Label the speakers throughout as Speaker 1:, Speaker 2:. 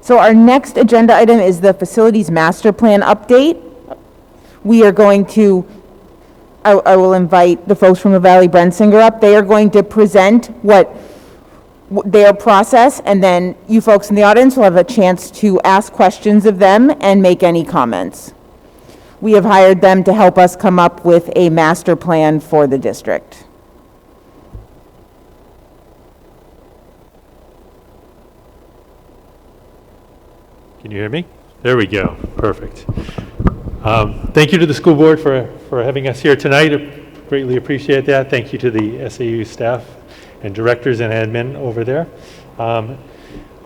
Speaker 1: So our next agenda item is the facilities master plan update. We are going to, I will invite the folks from Lavallee Brensinger up. They are going to present what their process, and then you folks in the audience will have a chance to ask questions of them and make any comments. We have hired them to help us come up with a master plan for the district.
Speaker 2: Can you hear me? There we go. Perfect. Thank you to the school board for having us here tonight. I greatly appreciate that. Thank you to the SAU staff and directors and admin over there.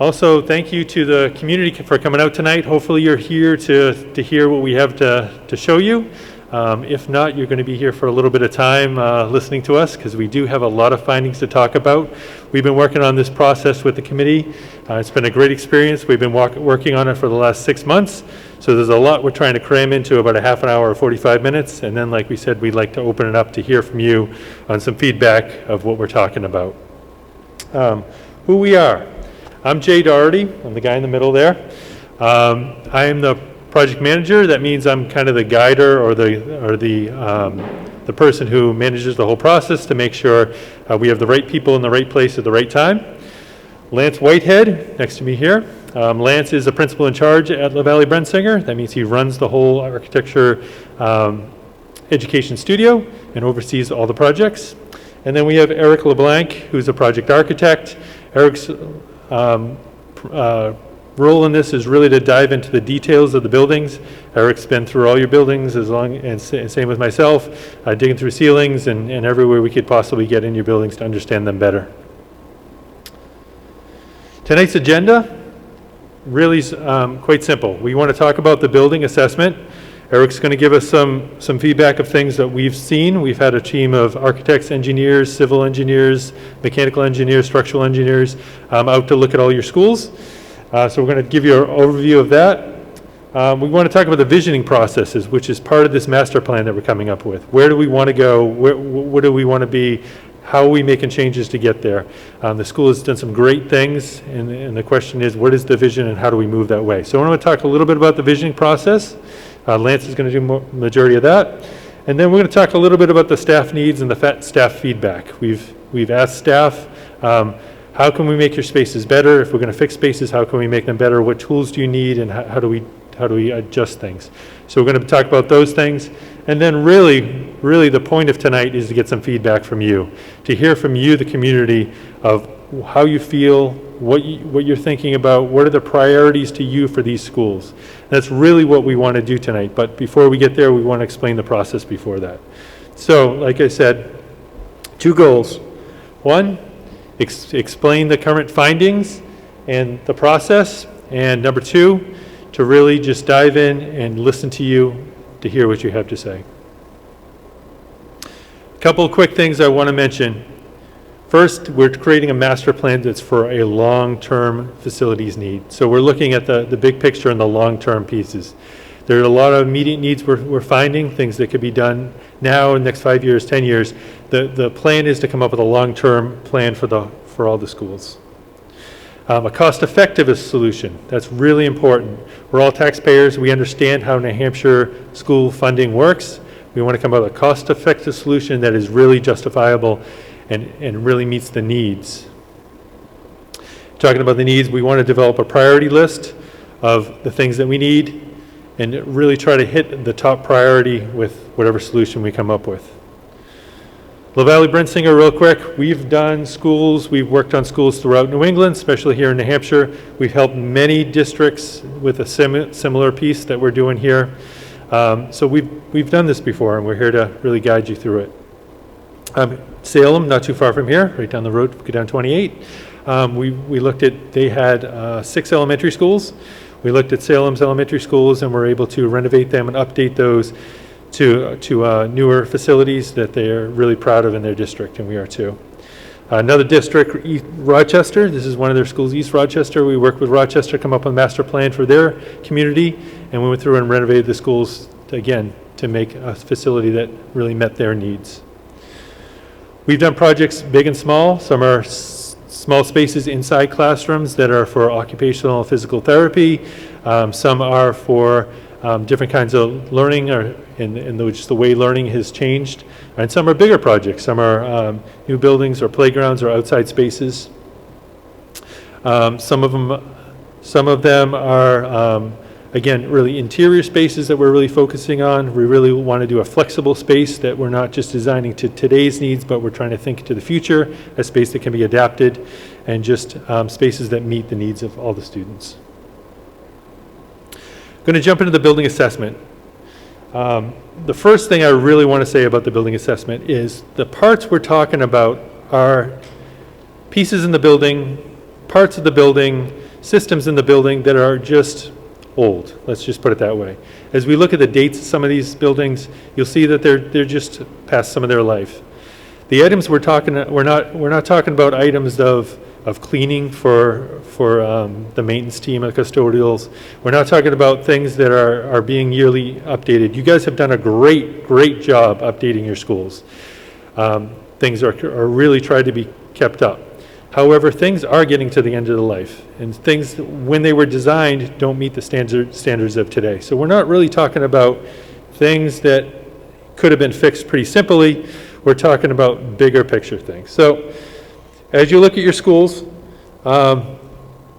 Speaker 2: Also, thank you to the community for coming out tonight. Hopefully you're here to hear what we have to show you. If not, you're going to be here for a little bit of time listening to us, because we do have a lot of findings to talk about. We've been working on this process with the committee. It's been a great experience. We've been working on it for the last 6 months. So there's a lot we're trying to cram into about a half an hour or 45 minutes. And then, like we said, we'd like to open it up to hear from you on some feedback of what we're talking about. Who we are. I'm Jay Doherty. I'm the guy in the middle there. I am the project manager. That means I'm kind of the guider or the person who manages the whole process to make sure we have the right people in the right place at the right time. Lance Whitehead, next to me here. Lance is the principal in charge at Lavallee Brensinger. That means he runs the whole architecture education studio and oversees all the projects. And then we have Eric LeBlanc, who's a project architect. Eric's role in this is really to dive into the details of the buildings. Eric's been through all your buildings, and same with myself, digging through ceilings and everywhere we could possibly get in your buildings to understand them better. Tonight's agenda really is quite simple. We want to talk about the building assessment. Eric's going to give us some feedback of things that we've seen. We've had a team of architects, engineers, civil engineers, mechanical engineers, structural engineers out to look at all your schools. So we're going to give you an overview of that. We want to talk about the visioning processes, which is part of this master plan that we're coming up with. Where do we want to go? What do we want to be? How are we making changes to get there? The school has done some great things, and the question is, what is the vision and how do we move that way? So I want to talk a little bit about the visioning process. Lance is going to do the majority of that. And then we're going to talk a little bit about the staff needs and the staff feedback. We've asked staff, how can we make your spaces better? If we're going to fix spaces, how can we make them better? What tools do you need, and how do we adjust things? So we're going to talk about those things. And then really the point of tonight is to get some feedback from you, to hear from you, the community, of how you feel, what you're thinking about, what are the priorities to you for these schools. That's really what we want to do tonight. But before we get there, we want to explain the process before that. So, like I said, 2 goals. 1, explain the current findings and the process. And number 2, to really just dive in and listen to you to hear what you have to say. A couple of quick things I want to mention. First, we're creating a master plan that's for a long-term facilities need. So we're looking at the big picture and the long-term pieces. There are a lot of immediate needs we're finding, things that could be done now in the next 5 years, 10 years. The plan is to come up with a long-term plan for all the schools. A cost-effective solution, that's really important. We're all taxpayers. We understand how New Hampshire school funding works. We want to come up with a cost-effective solution that is really justifiable and really meets the needs. Talking about the needs, we want to develop a priority list of the things that we need and really try to hit the top priority with whatever solution we come up with. Lavallee Brensinger, real quick, we've done schools, we've worked on schools throughout New England, especially here in New Hampshire. We've helped many districts with a similar piece that we're doing here. So we've done this before, and we're here to really guide you through it. Salem, not too far from here, right down the road, go down 28. We looked at, they had 6 elementary schools. We looked at Salem's elementary schools and were able to renovate them and update those to newer facilities that they're really proud of in their district, and we are too. Another district, Rochester, this is one of their schools, East Rochester. We worked with Rochester, come up with a master plan for their community, and we went through and renovated the schools, again, to make a facility that really met their needs. We've done projects big and small. Some are small spaces inside classrooms that are for occupational physical therapy. Some are for different kinds of learning, or in which the way learning has changed. And some are bigger projects. Some are new buildings or playgrounds or outside spaces. Some of them are, again, really interior spaces that we're really focusing on. We really want to do a flexible space that we're not just designing to today's needs, but we're trying to think to the future, a space that can be adapted, and just spaces that meet the needs of all the students. I'm going to jump into the building assessment. The first thing I really want to say about the building assessment is the parts we're talking about are pieces in the building, parts of the building, systems in the building that are just old. Let's just put it that way. As we look at the dates of some of these buildings, you'll see that they're just past some of their life. The items we're not talking about items of cleaning for the maintenance team and custodials. We're not talking about things that are being yearly updated. You guys have done a great job updating your schools. Things are really tried to be kept up. However, things are getting to the end of the life, and things, when they were designed, don't meet the standards of today. So we're not really talking about things that could have been fixed pretty simply. We're talking about bigger picture things. So as you look at your schools,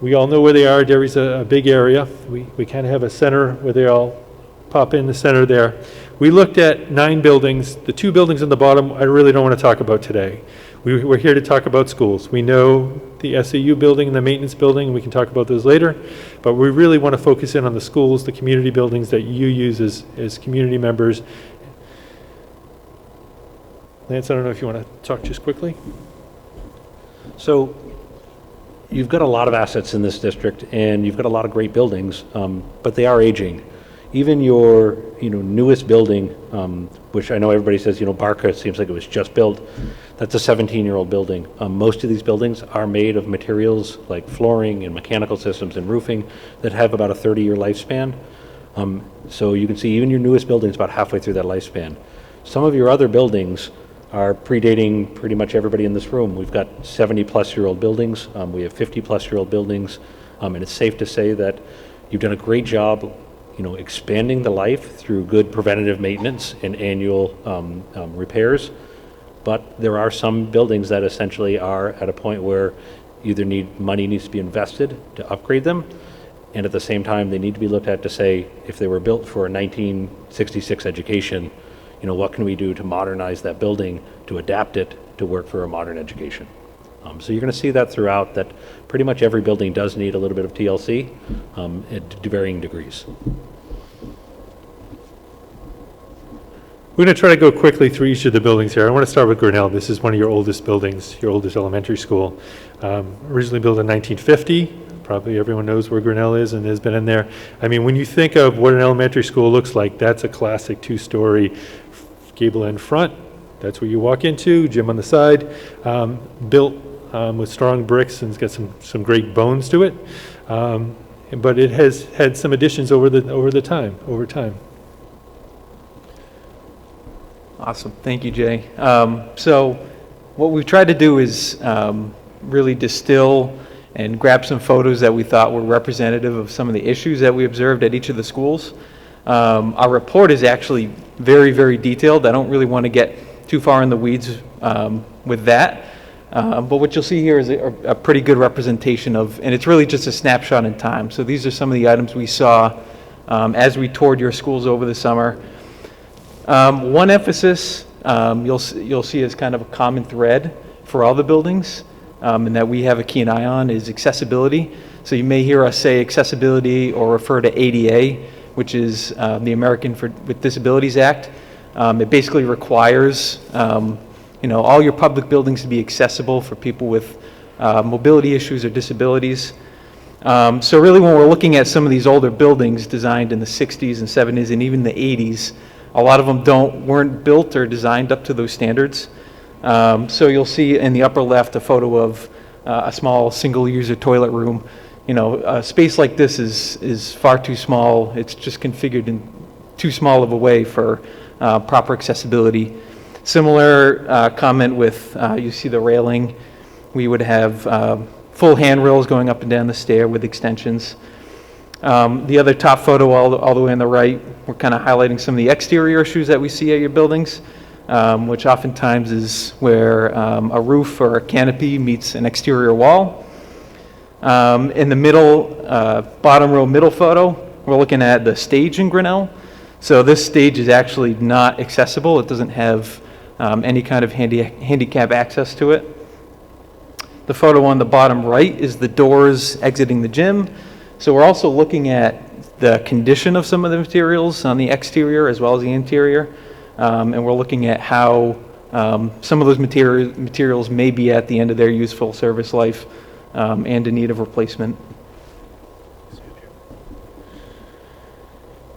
Speaker 2: we all know where they are. Derry's a big area. We kind of have a center where they all pop in the center there. We looked at 9 buildings. The 2 buildings on the bottom, I really don't want to talk about today. We're here to talk about schools. We know the SAU building and the maintenance building, and we can talk about those later, but we really want to focus in on the schools, the community buildings that you use as community members. Lance, I don't know if you want to talk just quickly.
Speaker 3: So you've got a lot of assets in this district, and you've got a lot of great buildings, but they are aging. Even your newest building, which I know everybody says, Barca seems like it was just built. That's a 17-year-old building. Most of these buildings are made of materials like flooring and mechanical systems and roofing that have about a 30-year lifespan. So you can see even your newest building is about halfway through that lifespan. Some of your other buildings are predating pretty much everybody in this room. We've got 70-plus-year-old buildings. We have 50-plus-year-old buildings. And it's safe to say that you've done a great job expanding the life through good preventative maintenance and annual repairs. But there are some buildings that essentially are at a point where either money needs to be invested to upgrade them, and at the same time they need to be looked at to say, if they were built for a 1966 education, what can we do to modernize that building, to adapt it to work for a modern education? So you're going to see that throughout, that pretty much every building does need a little bit of TLC at varying degrees. We're going to try to go quickly through each of the buildings here. I want to start with Grinnell. This is one of your oldest buildings, your oldest elementary school. Originally built in 1950. Probably everyone knows where Grinnell is and has been in there. I mean, when you think of what an elementary school looks like, that's a classic 2-story gable end front. That's where you walk into, gym on the side, built with strong bricks, and it's got some great bones to it. But it has had some additions over time.
Speaker 4: Awesome. Thank you, Jay. So what we've tried to do is really distill and grab some photos that we thought were representative of some of the issues that we observed at each of the schools. Our report is actually very, very detailed. I don't really want to get too far in the weeds with that. But what you'll see here is a pretty good representation of, and it's really just a snapshot in time. So these are some of the items we saw as we toured your schools over the summer. One emphasis you'll see as kind of a common thread for all the buildings, and that we have a keen eye on, is accessibility. So you may hear us say accessibility or refer to ADA, which is the American with Disabilities Act. It basically requires all your public buildings to be accessible for people with mobility issues or disabilities. So really, when we're looking at some of these older buildings designed in the 60s and 70s and even the 80s, a lot of them weren't built or designed up to those standards. So you'll see in the upper left a photo of a small single-user toilet room. A space like this is far too small. It's just configured in too small of a way for proper accessibility. Similar comment with, you see the railing we would have full handrails going up and down the stair with extensions. The other top photo all the way on the right, we're kind of highlighting some of the exterior issues that we see at your buildings, which oftentimes is where a roof or a canopy meets an exterior wall. In the middle, bottom row middle photo, we're looking at the stage in Grinnell. So this stage is actually not accessible. It doesn't have any kind of handicap access to it. The photo on the bottom right is the doors exiting the gym. So we're also looking at the condition of some of the materials on the exterior as well as the interior. And we're looking at how some of those materials may be at the end of their useful service life and in need of replacement.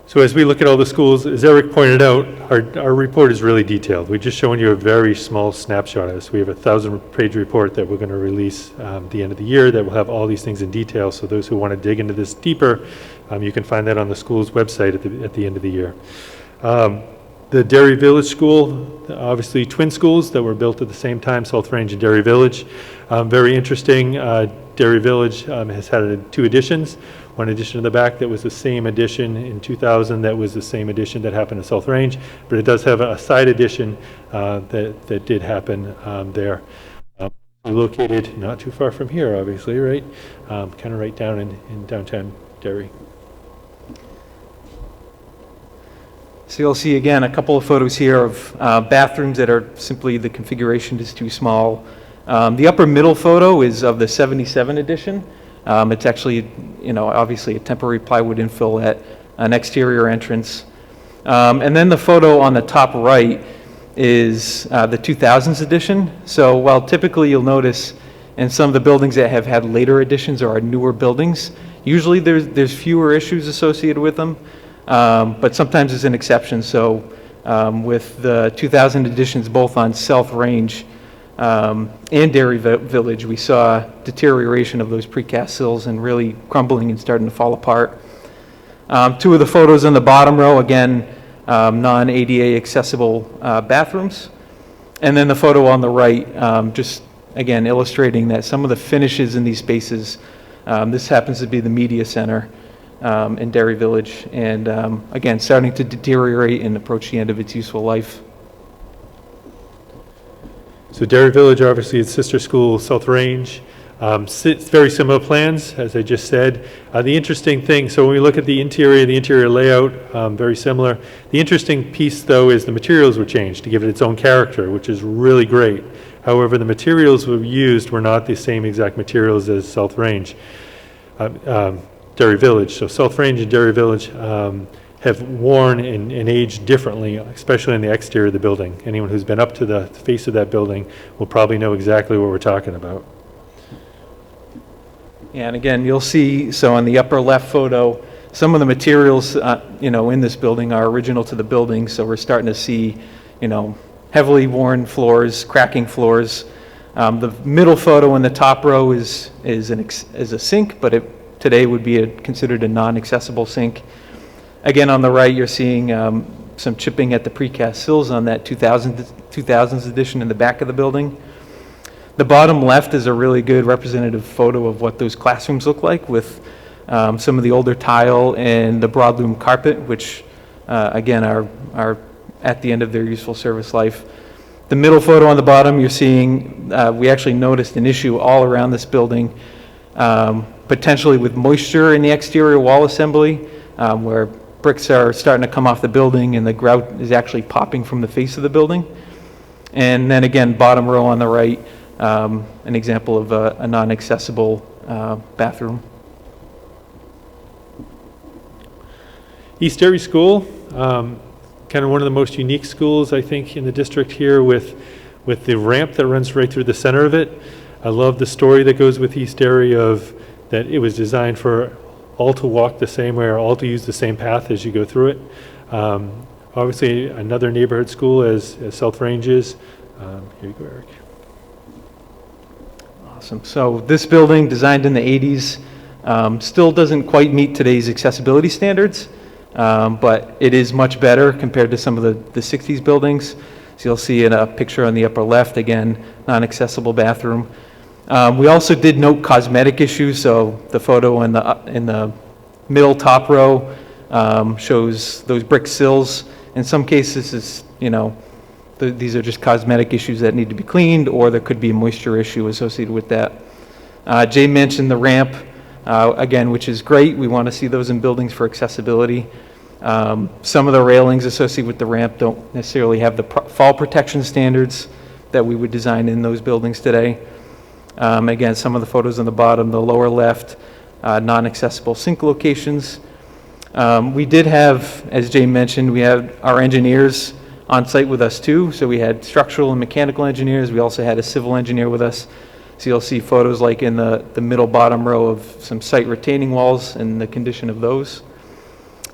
Speaker 2: So as we look at all the schools, as Eric pointed out, our report is really detailed. We're just showing you a very small snapshot of this. We have a 1,000-page report that we're going to release at the end of the year that will have all these things in detail. So those who want to dig into this deeper, you can find that on the school's website at the end of the year. The Dairy Village School, obviously twin schools that were built at the same time, South Range and Dairy Village. Very interesting. Dairy Village has had 2 additions. One addition in the back that was the same addition in 2000 that was the same addition that happened at South Range, but it does have a side addition that did happen there. Located not too far from here, obviously, right? Kind of right down in downtown Derry.
Speaker 4: So you'll see again a couple of photos here of bathrooms that are simply the configuration is too small. The upper middle photo is of the 77 edition. It's actually, obviously a temporary plywood infill at an exterior entrance. And then the photo on the top right is the 2000s edition. So while typically you'll notice in some of the buildings that have had later additions or are newer buildings, usually there's fewer issues associated with them. But sometimes it's an exception. So with the 2000 editions both on South Range and Dairy Village, we saw deterioration of those precast sills and really crumbling and starting to fall apart. 2 of the photos on the bottom row, again, non-ADA accessible bathrooms. And then the photo on the right, just again illustrating that some of the finishes in these spaces, this happens to be the media center in Dairy Village, and again, starting to deteriorate and approach the end of its useful life.
Speaker 2: So Dairy Village, obviously, its sister school, South Range. Very similar plans, as I just said. The interesting thing, so when we look at the interior layout, very similar. The interesting piece, though, is the materials were changed to give it its own character, which is really great. However, the materials used were not the same exact materials as South Range, Dairy Village. So South Range and Dairy Village have worn and aged differently, especially in the exterior of the building. Anyone who's been up to the face of that building will probably know exactly what we're talking about.
Speaker 4: And again, you'll see, so on the upper left photo, some of the materials, in this building are original to the building. So we're starting to see, heavily worn floors, cracking floors. The middle photo in the top row is a sink, but today would be considered a non-accessible sink. Again, on the right, you're seeing some chipping at the precast sills on that 2000s edition in the back of the building. The bottom left is a really good representative photo of what those classrooms look like, with some of the older tile and the broadloom carpet, which again are at the end of their useful service life. The middle photo on the bottom, you're seeing, we actually noticed an issue all around this building, potentially with moisture in the exterior wall assembly, where bricks are starting to come off the building and the grout is actually popping from the face of the building. And then again, bottom row on the right, an example of a non-accessible bathroom.
Speaker 2: East Derry School, kind of one of the most unique schools, I think, in the district here, with the ramp that runs right through the center of it. I love the story that goes with East Derry of that it was designed for all to walk the same way or all to use the same path as you go through it. Obviously, another neighborhood school as South Range is. Here you go, Eric.
Speaker 4: Awesome. So this building, designed in the 80s, still doesn't quite meet today's accessibility standards, but it is much better compared to some of the 60s buildings. So you'll see in a picture on the upper left, again, non-accessible bathroom. We also did note cosmetic issues, so the photo in the middle top row shows those brick sills. In some cases, it's, these are just cosmetic issues that need to be cleaned, or there could be a moisture issue associated with that. Jay mentioned the ramp, again, which is great. We want to see those in buildings for accessibility. Some of the railings associated with the ramp don't necessarily have the fall protection standards that we would design in those buildings today. Again, some of the photos on the bottom, the lower left, non-accessible sink locations. We did have, as Jay mentioned, we had our engineers on site with us too. So we had structural and mechanical engineers. We also had a civil engineer with us. So you'll see photos like in the middle bottom row of some site retaining walls and the condition of those.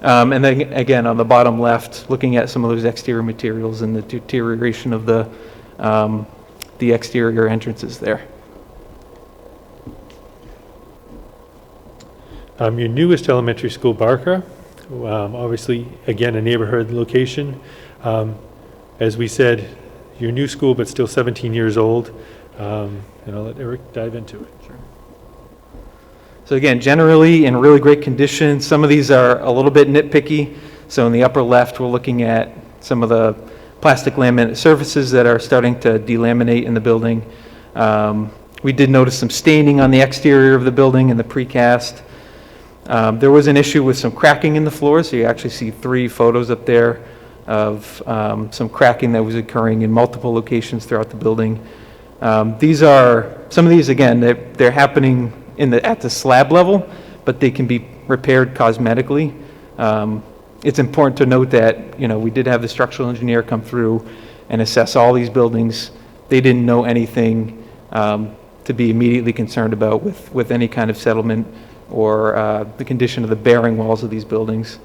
Speaker 4: And then again, on the bottom left, looking at some of those exterior materials and the deterioration of the exterior entrances there.
Speaker 2: Your newest elementary school, Barker, obviously, again, a neighborhood location. As we said, your new school, but still 17 years old. And I'll let Eric dive into it. Sure.
Speaker 4: So again, generally in really great condition. Some of these are a little bit nitpicky. So in the upper left, we're looking at some of the plastic laminate surfaces that are starting to delaminate in the building. We did notice some staining on the exterior of the building in the precast. There was an issue with some cracking in the floor, so you actually see 3 photos up there of some cracking that was occurring in multiple locations throughout the building. Some of these, again, they're happening at the slab level, but they can be repaired cosmetically. It's important to note that, we did have the structural engineer come through and assess all these buildings. They didn't know anything to be immediately concerned about with any kind of settlement or the condition of the bearing walls of these buildings.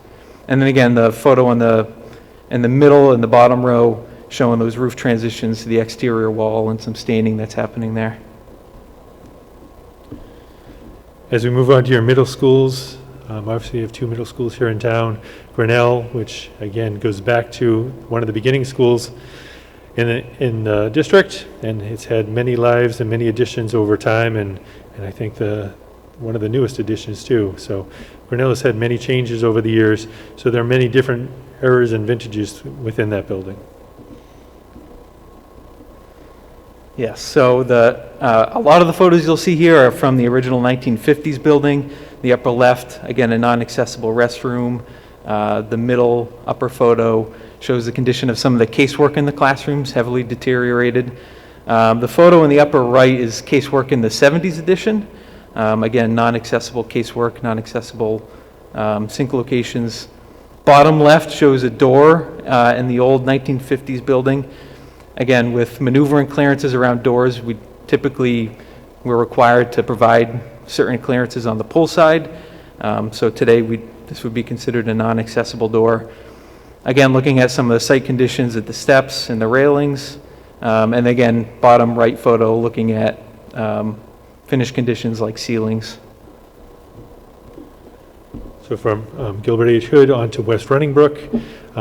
Speaker 4: And then again, the photo in the middle and the bottom row showing those roof transitions to the exterior wall and some staining that's happening there.
Speaker 2: As we move on to your middle schools, obviously you have 2 middle schools here in town. Grinnell, which again goes back to one of the beginning schools in the district, and it's had many lives and many additions over time, and I think one of the newest additions too. So Grinnell has had many changes over the years, so there are many different eras and vintages within that building.
Speaker 4: Yes, so a lot of the photos you'll see here are from the original 1950s building. The upper left, again, a non-accessible restroom. The middle upper photo shows the condition of some of the casework in the classrooms, heavily deteriorated. The photo in the upper right is casework in the 70s edition. Again, non-accessible casework, non-accessible sink locations. Bottom left shows a door in the old 1950s building. Again, with maneuvering clearances around doors, we're required to provide certain clearances on the pull side. So today, this would be considered a non-accessible door. Again, looking at some of the site conditions at the steps and the railings. And again, bottom right photo looking at finished conditions like ceilings.
Speaker 2: So from Gilbert H. Hood on to West Running Brook,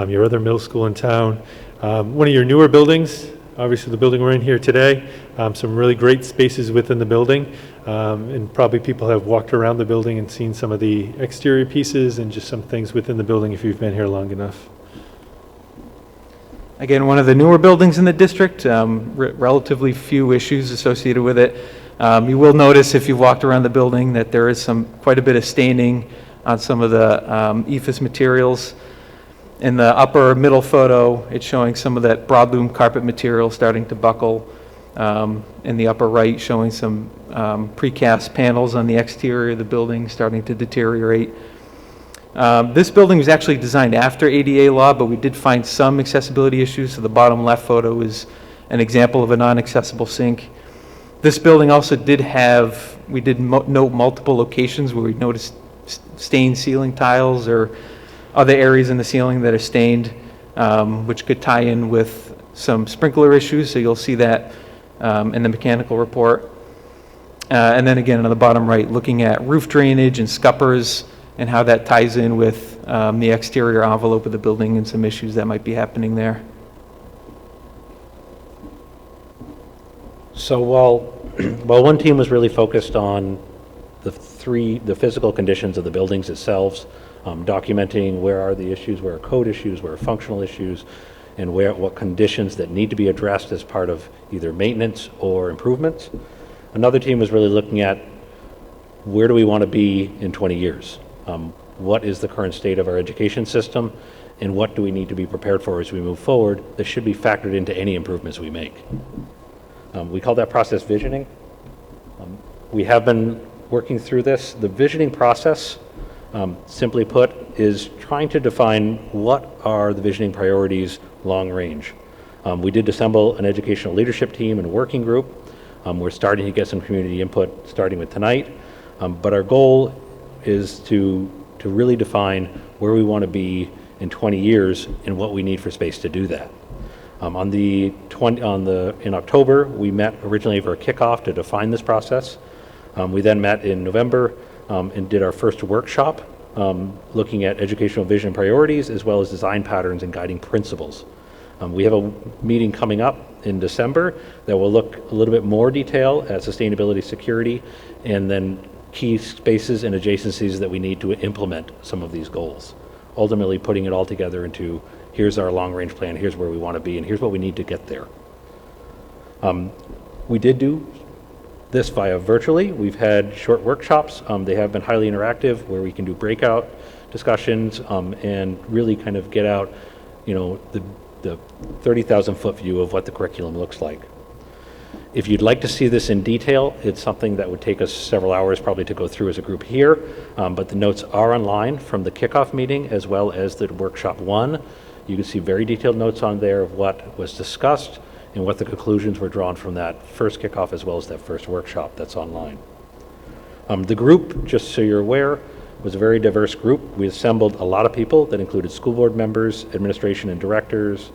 Speaker 2: your other middle school in town. One of your newer buildings, obviously the building we're in here today, some really great spaces within the building, and probably people have walked around the building and seen some of the exterior pieces and just some things within the building if you've been here long enough. Again, one of the newer buildings in the district, relatively few issues associated with it. You will notice if you've walked around the building that there is quite a bit of staining on some of the EIFS materials. In the upper middle photo, it's showing some of that broadloom carpet material starting to buckle. In the upper right, showing some precast panels on the exterior of the building starting to deteriorate. This building was actually designed after ADA law, but we did find some accessibility issues. So the bottom left photo is an example of a non-accessible sink. This building also we did note multiple locations where we noticed stained ceiling tiles or other areas in the ceiling that are stained, which could tie in with some sprinkler issues. So you'll see that in the mechanical report. And then again, on the bottom right, looking at roof drainage and scuppers and how that ties in with the exterior envelope of the building and some issues that might be happening there.
Speaker 3: So while Well, one team was really focused on the physical conditions of the buildings themselves, documenting where are the issues, where are code issues, where are functional issues, and what conditions that need to be addressed as part of either maintenance or improvements. Another team was really looking at where do we want to be in 20 years? What is the current state of our education system, and what do we need to be prepared for as we move forward that should be factored into any improvements we make? We call that process visioning. We have been working through this. The visioning process, simply put, is trying to define what are the visioning priorities long range. We did assemble an educational leadership team and a working group. We're starting to get some community input starting with tonight, but our goal is to really define where we want to be in 20 years and what we need for space to do that. In October, we met originally for a kickoff to define this process. We then met in November and did our first workshop looking at educational vision priorities as well as design patterns and guiding principles. We have a meeting coming up in December that will look a little bit more detail at sustainability, security, and then key spaces and adjacencies that we need to implement some of these goals. Ultimately putting it all together into here's our long-range plan, here's where we want to be, and here's what we need to get there. We did do this via virtually. We've had short workshops. They have been highly interactive where we can do breakout discussions and really kind of get out, the 30,000 foot view of what the curriculum looks like. If you'd like to see this in detail, it's something that would take us several hours probably to go through as a group here, but the notes are online from the kickoff meeting as well as the workshop 1. You can see very detailed notes on there of what was discussed and what the conclusions were drawn from that first kickoff as well as that first workshop that's online. The group, just so you're aware, was a very diverse group. We assembled a lot of people that included school board members, administration and directors,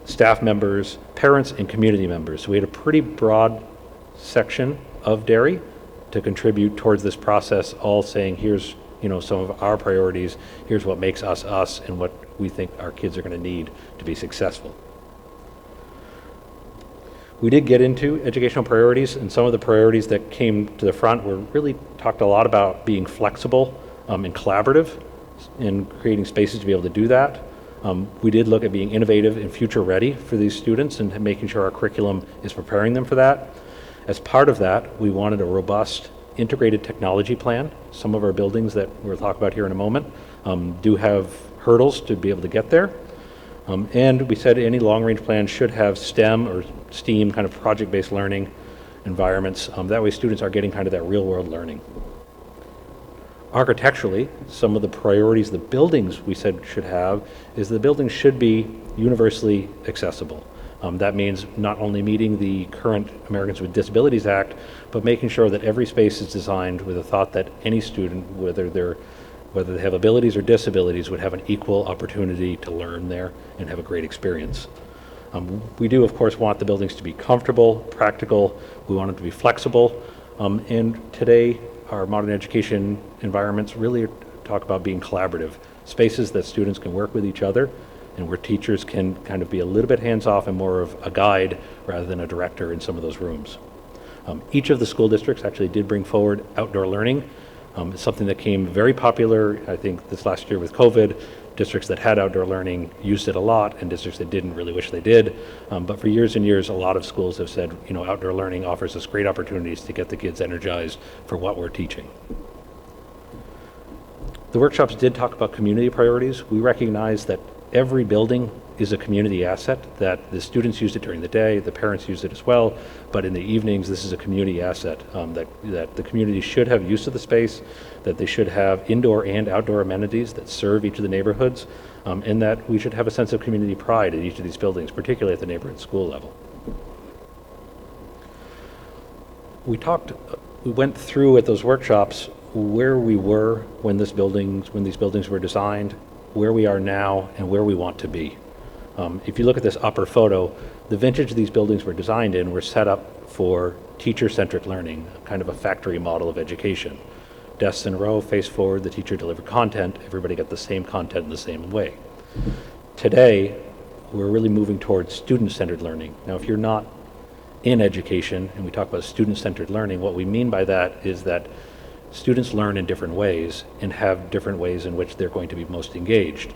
Speaker 3: staff members, parents, and community members. So we had a pretty broad section of Derry to contribute towards this process, all saying here's some of our priorities, here's what makes us us, and what we think our kids are going to need to be successful. We did get into educational priorities, and some of the priorities that came to the front were really talked a lot about being flexible and collaborative and creating spaces to be able to do that. We did look at being innovative and future ready for these students and making sure our curriculum is preparing them for that. As part of that, we wanted a robust integrated technology plan. Some of our buildings that we'll talk about here in a moment do have hurdles to be able to get there. And we said any long-range plan should have STEM or STEAM kind of project-based learning environments. That way students are getting kind of that real-world learning. Architecturally, some of the priorities the buildings we said should have is the buildings should be universally accessible. That means not only meeting the current Americans with Disabilities Act, but making sure that every space is designed with a thought that any student, whether they have abilities or disabilities, would have an equal opportunity to learn there and have a great experience. We do, of course, want the buildings to be comfortable, practical. We want them to be flexible. And today, our modern education environments really talk about being collaborative, spaces that students can work with each other and where teachers can kind of be a little bit hands-off and more of a guide rather than a director in some of those rooms. Each of the school districts actually did bring forward outdoor learning. It's something that came very popular, I think, this last year with COVID. Districts that had outdoor learning used it a lot, and districts that didn't really wish they did. But for years and years, a lot of schools have said, outdoor learning offers us great opportunities to get the kids energized for what we're teaching. The workshops did talk about community priorities. We recognize that every building is a community asset, that the students used it during the day, the parents used it as well, but in the evenings, this is a community asset that the community should have use of the space, that they should have indoor and outdoor amenities that serve each of the neighborhoods, and that we should have a sense of community pride at each of these buildings, particularly at the neighborhood school level. We went through at those workshops where we were when these buildings were designed, where we are now, and where we want to be. If you look at this upper photo, the vintage these buildings were designed in were set up for teacher-centric learning, kind of a factory model of education. Desks in a row, face forward, the teacher delivered content, everybody got the same content in the same way. Today, we're really moving towards student-centered learning. Now, if you're not in education, and we talk about student-centered learning, what we mean by that is that students learn in different ways and have different ways in which they're going to be most engaged.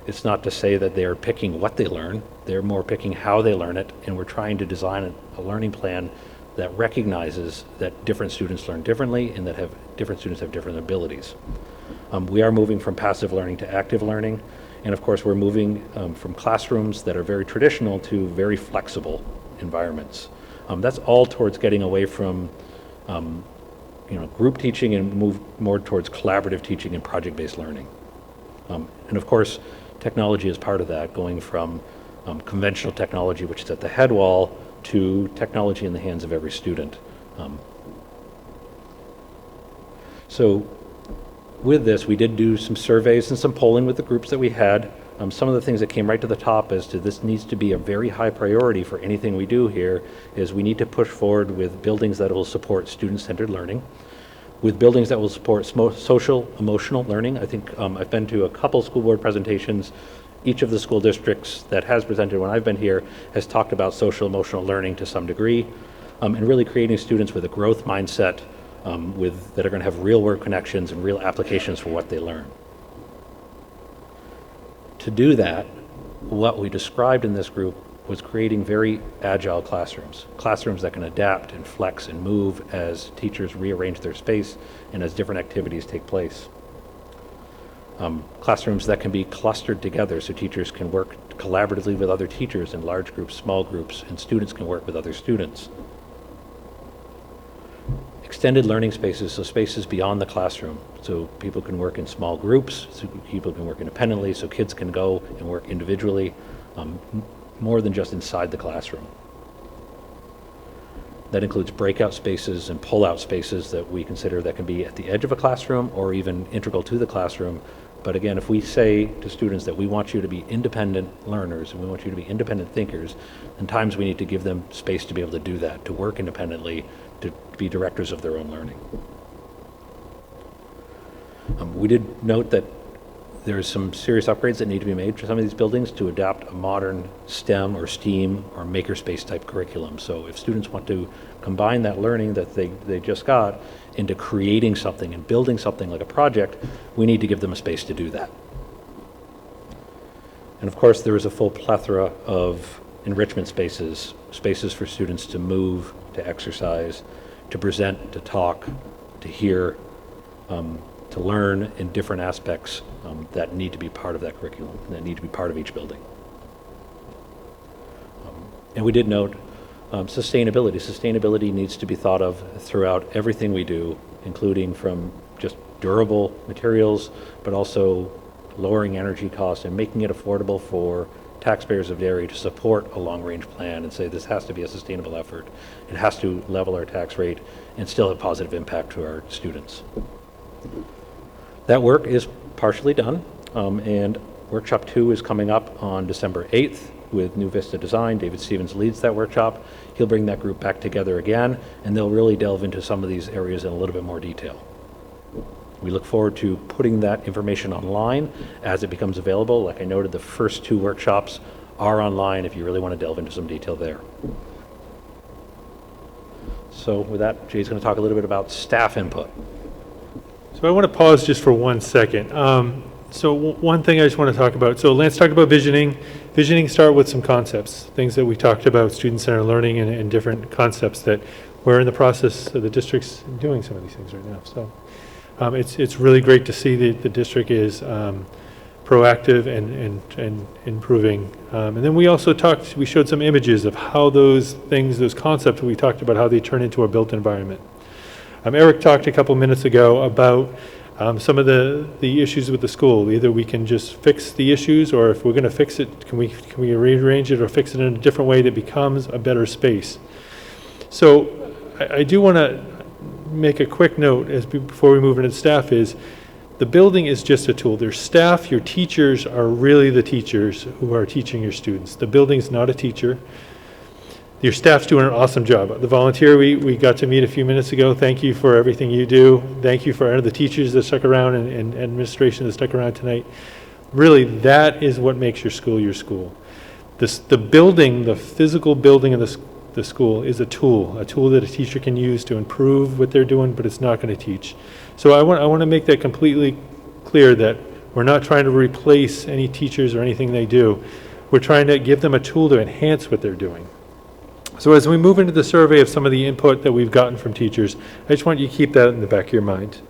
Speaker 3: It's not to say that they're picking what they learn, they're more picking how they learn it, and we're trying to design a learning plan that recognizes that different students learn differently and that different students have different abilities. We are moving from passive learning to active learning, and of course we're moving from classrooms that are very traditional to very flexible environments. That's all towards getting away from group teaching and move more towards collaborative teaching and project-based learning. And of course, technology is part of that, going from conventional technology, which is at the head wall, to technology in the hands of every student. So with this, we did do some surveys and some polling with the groups that we had. Some of the things that came right to the top as to this needs to be a very high priority for anything we do here is we need to push forward with buildings that will support student-centered learning, with buildings that will support social, emotional learning. I think I've been to a couple school board presentations. Each of the school districts that has presented when I've been here has talked about social, emotional learning to some degree, and really creating students with a growth mindset that are going to have real world connections and real applications for what they learn. To do that, what we described in this group was creating very agile classrooms that can adapt and flex and move as teachers rearrange their space and as different activities take place. Classrooms that can be clustered together so teachers can work collaboratively with other teachers in large groups, small groups, and students can work with other students. Extended learning spaces, so spaces beyond the classroom, so people can work in small groups, so people can work independently, so kids can go and work individually, more than just inside the classroom. That includes breakout spaces and pull-out spaces that we consider that can be at the edge of a classroom or even integral to the classroom. But again, if we say to students that we want you to be independent learners and we want you to be independent thinkers, then times we need to give them space to be able to do that, to work independently, to be directors of their own learning. We did note that there's some serious upgrades that need to be made to some of these buildings to adopt a modern STEM or STEAM or makerspace type curriculum. So if students want to combine that learning that they just got into creating something and building something like a project, we need to give them a space to do that. And of course, there is a full plethora of enrichment spaces, spaces for students to move, to exercise, to present, to talk, to hear, to learn in different aspects that need to be part of that curriculum, that need to be part of each building. And we did note sustainability. Sustainability needs to be thought of throughout everything we do, including from just durable materials, but also lowering energy costs and making it affordable for taxpayers of Derry to support a long-range plan and say this has to be a sustainable effort. It has to level our tax rate and still have positive impact to our students. That work is partially done, and Workshop 2 is coming up on December 8th with New Vista Design. David Stevens leads that workshop. He'll bring that group back together again, and they'll really delve into some of these areas in a little bit more detail. We look forward to putting that information online as it becomes available. Like I noted, the first 2 workshops are online if you really want to delve into some detail there. So with that, Jay's going to talk a little bit about staff input.
Speaker 2: So I want to pause just for 1 second. One thing I just want to talk about. So Lance talked about visioning. Visioning start with some concepts, things that we talked about, student-centered learning and different concepts that we're in the process of the district's doing some of these things right now. So it's really great to see that the district is proactive and improving. And then we also we showed some images of how those things, those concepts we talked about, how they turn into a built environment. Eric talked a couple minutes ago about some of the issues with the school. Either we can just fix the issues, or if we're going to fix it, can we rearrange it or fix it in a different way that becomes a better space? So I do want to make a quick note before we move into staff is the building is just a tool. There's staff, your teachers are really the teachers who are teaching your students. The building's not a teacher. Your staff's doing an awesome job. The volunteer we got to meet a few minutes ago, thank you for everything you do. Thank you for the teachers that stuck around and administration that stuck around tonight. Really, that is what makes your school your school. The building, the physical building of the school is a tool that a teacher can use to improve what they're doing, but it's not going to teach. So I want to make that completely clear that we're not trying to replace any teachers or anything they do. We're trying to give them a tool to enhance what they're doing. So as we move into the survey of some of the input that we've gotten from teachers, I just want you to keep that in the back of your mind.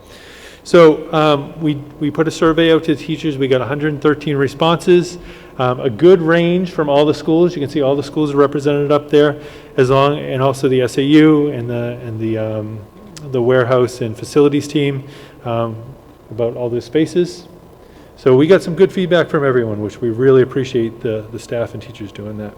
Speaker 2: So we put a survey out to teachers. We got 113 responses, a good range from all the schools. You can see all the schools are represented up there, and also the SAU and the warehouse and facilities team about all the spaces. So we got some good feedback from everyone, which we really appreciate the staff and teachers doing that.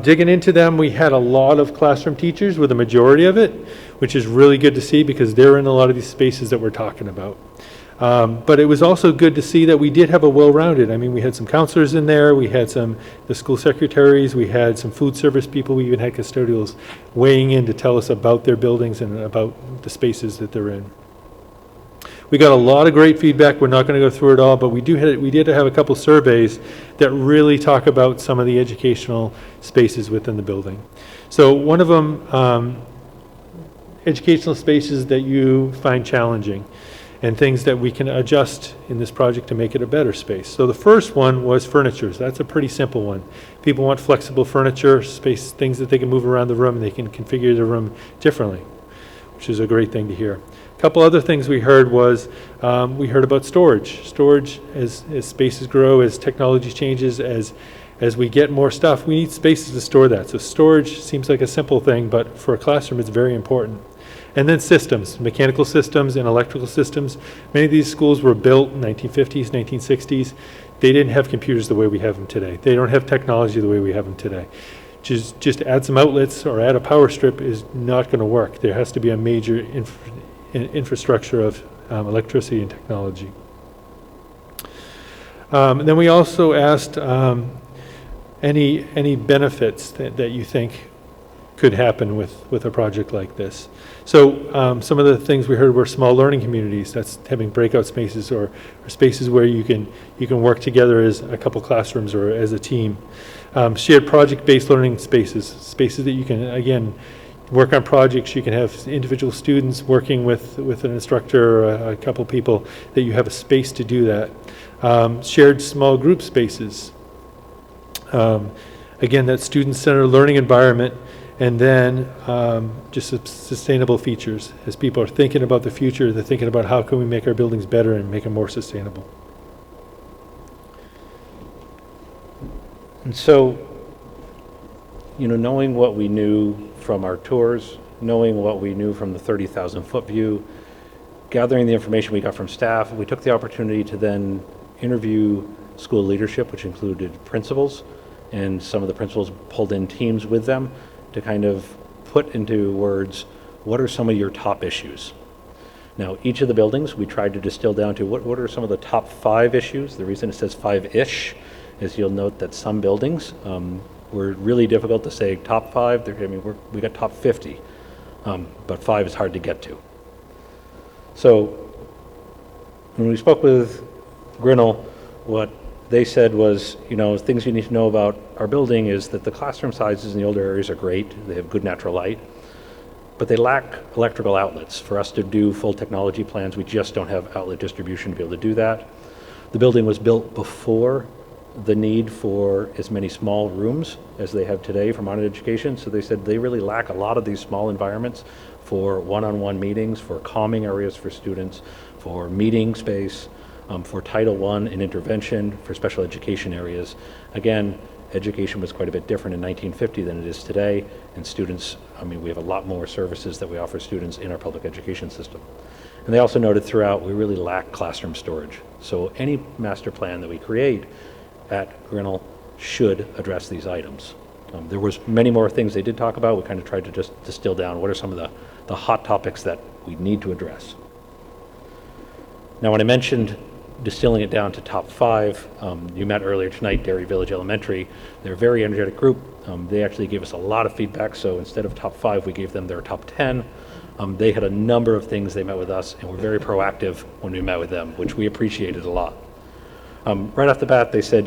Speaker 2: Digging into them, we had a lot of classroom teachers with a majority of it, which is really good to see because they're in a lot of these spaces that we're talking about. But it was also good to see that we did have a well-rounded. I mean, we had some counselors in there, we had the school secretaries, we had some food service people, we even had custodials weighing in to tell us about their buildings and about the spaces that they're in. We got a lot of great feedback. We're not going to go through it all, but we did have a couple surveys that really talk about some of the educational spaces within the building. So one of them, educational spaces that you find challenging and things that we can adjust in this project to make it a better space. So the first one was furniture. So that's a pretty simple one. People want flexible furniture, space, things that they can move around the room, and they can configure the room differently, which is a great thing to hear. A couple other things we heard was, we heard about storage. Storage, as spaces grow, as technology changes, as we get more stuff, we need spaces to store that. So storage seems like a simple thing, but for a classroom, it's very important. And then systems, mechanical systems and electrical systems. Many of these schools were built in 1950s, 1960s. They didn't have computers the way we have them today. They don't have technology the way we have them today. Just add some outlets or add a power strip is not going to work. There has to be a major infrastructure of electricity and technology. And then we also asked any benefits that you think could happen with a project like this. So some of the things we heard were small learning communities. That's having breakout spaces or spaces where you can work together as a couple classrooms or as a team. Shared project-based learning spaces that you can, again, work on projects. You can have individual students working with an instructor or a couple people, that you have a space to do that. Shared small group spaces. Again, that student-centered learning environment, and then just sustainable features. As people are thinking about the future, they're thinking about how can we make our buildings better and make them more sustainable.
Speaker 3: And so, knowing what we knew from our tours, knowing what we knew from the 30,000-foot view, gathering the information we got from staff, we took the opportunity to then interview school leadership, which included principals, and some of the principals pulled in teams with them to kind of put into words, what are some of your top issues? Now, each of the buildings, we tried to distill down to what are some of the top 5 issues. The reason it says 5-ish is you'll note that some buildings were really difficult to say top 5. We got top 50, but 5 is hard to get to. So when we spoke with Grinnell, what they said was, things you need to know about our building is that the classroom sizes in the older areas are great. They have good natural light, but they lack electrical outlets. For us to do full technology plans, we just don't have outlet distribution to be able to do that. The building was built before the need for as many small rooms as they have today for modern education. So they said they really lack a lot of these small environments for one-on-one meetings, for calming areas for students, for meeting space, for Title I and intervention, for special education areas. Again, education was quite a bit different in 1950 than it is today, and students, we have a lot more services that we offer students in our public education system. And they also noted throughout, we really lack classroom storage. So any master plan that we create at Grinnell should address these items. There was many more things they did talk about. We kind of tried to just distill down what are some of the hot topics that we need to address. Now, when I mentioned distilling it down to top 5, you met earlier tonight, Dairy Village Elementary. They're a very energetic group. They actually gave us a lot of feedback, so instead of top 5, we gave them their top 10. They had a number of things they met with us, and were very proactive when we met with them, which we appreciated a lot. Right off the bat, they said,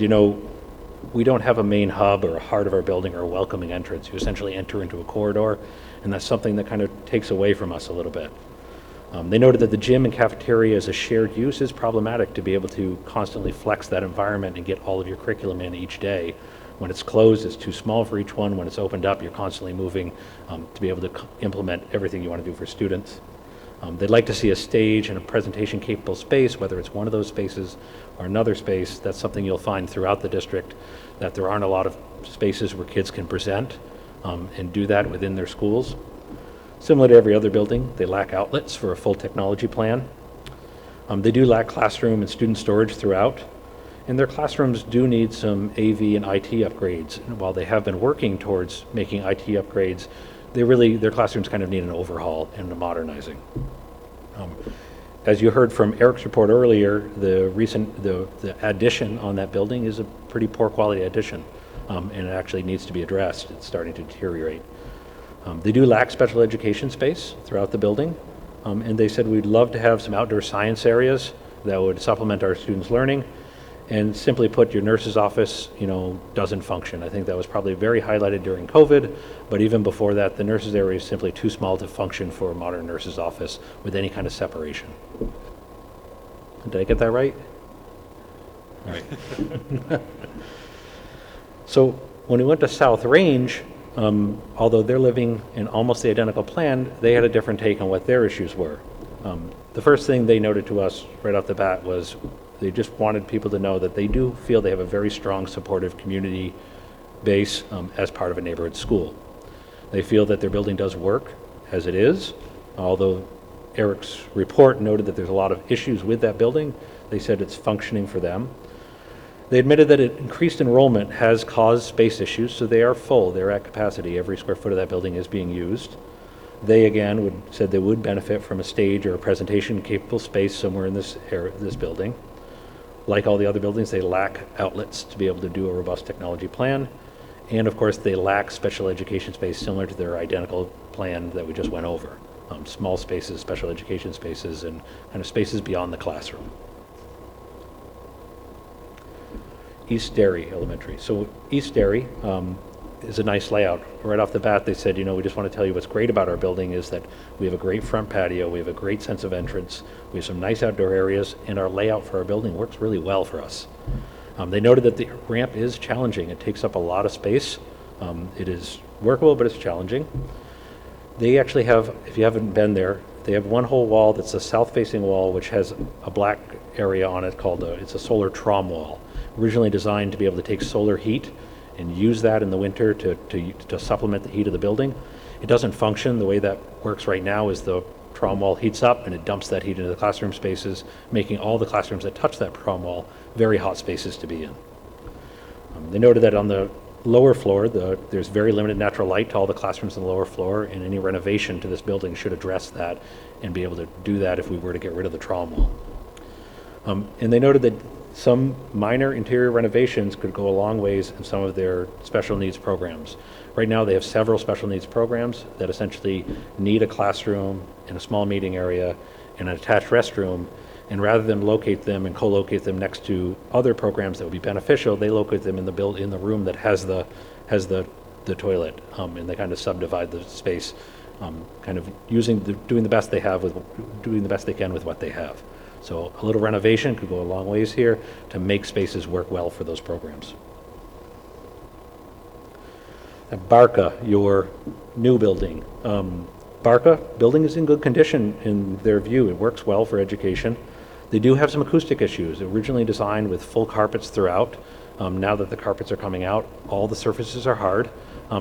Speaker 3: we don't have a main hub or a heart of our building or a welcoming entrance. You essentially enter into a corridor, and that's something that kind of takes away from us a little bit. They noted that the gym and cafeteria as a shared use is problematic to be able to constantly flex that environment and get all of your curriculum in each day. When it's closed, it's too small for each one. When it's opened up, you're constantly moving to be able to implement everything you want to do for students. They'd like to see a stage and a presentation capable space, whether it's one of those spaces or another space. That's something you'll find throughout the district, that there aren't a lot of spaces where kids can present and do that within their schools. Similar to every other building, they lack outlets for a full technology plan. They do lack classroom and student storage throughout, and their classrooms do need some AV and IT upgrades. And while they have been working towards making IT upgrades, their classrooms kind of need an overhaul and a modernizing. As you heard from Eric's report earlier, the addition on that building is a pretty poor quality addition, and it actually needs to be addressed. It's starting to deteriorate. They do lack special education space throughout the building, and they said we'd love to have some outdoor science areas that would supplement our students' learning. And simply put, your nurse's office, doesn't function. I think that was probably very highlighted during COVID, but even before that, the nurse's area is simply too small to function for a modern nurse's office with any kind of separation. Did I get that right? All right. So when we went to South Range, although they're living in almost the identical plan, they had a different take on what their issues were. The first thing they noted to us right off the bat was they just wanted people to know that they do feel they have a very strong supportive community base as part of a neighborhood school. They feel that their building does work as it is, although Eric's report noted that there's a lot of issues with that building. They said it's functioning for them. They admitted that increased enrollment has caused space issues, so they are full, they're at capacity. Every square foot of that building is being used. They again said they would benefit from a stage or a presentation capable space somewhere in this building. Like all the other buildings, they lack outlets to be able to do a robust technology plan. And of course, they lack special education space similar to their identical plan that we just went over. Small spaces, special education spaces, and kind of spaces beyond the classroom. East Derry Elementary. So East Derry is a nice layout. Right off the bat, they said, we just want to tell you what's great about our building is that we have a great front patio, we have a great sense of entrance, we have some nice outdoor areas, and our layout for our building works really well for us. They noted that the ramp is challenging. It takes up a lot of space. It is workable, but it's challenging. They actually have, if you haven't been there, they have one whole wall that's a south-facing wall, which has a black area on it called it's a solar trom wall, originally designed to be able to take solar heat and use that in the winter to supplement the heat of the building. It doesn't function. The way that works right now is the trom wall heats up and it dumps that heat into the classroom spaces, making all the classrooms that touch that trom wall very hot spaces to be in. They noted that on the lower floor, there's very limited natural light to all the classrooms on the lower floor, and any renovation to this building should address that and be able to do that if we were to get rid of the trom wall. And they noted that some minor interior renovations could go a long ways in some of their special needs programs. Right now they have several special needs programs that essentially need a classroom and a small meeting area and an attached restroom, and rather than locate them and co-locate them next to other programs that would be beneficial, they locate them in the room that has the toilet, and they kind of subdivide the space, kind of doing the best they can with what they have. So a little renovation could go a long ways here to make spaces work well for those programs. At Barca, your new building. Barca building is in good condition in their view. It works well for education. They do have some acoustic issues. Originally designed with full carpets throughout. Now that the carpets are coming out, all the surfaces are hard.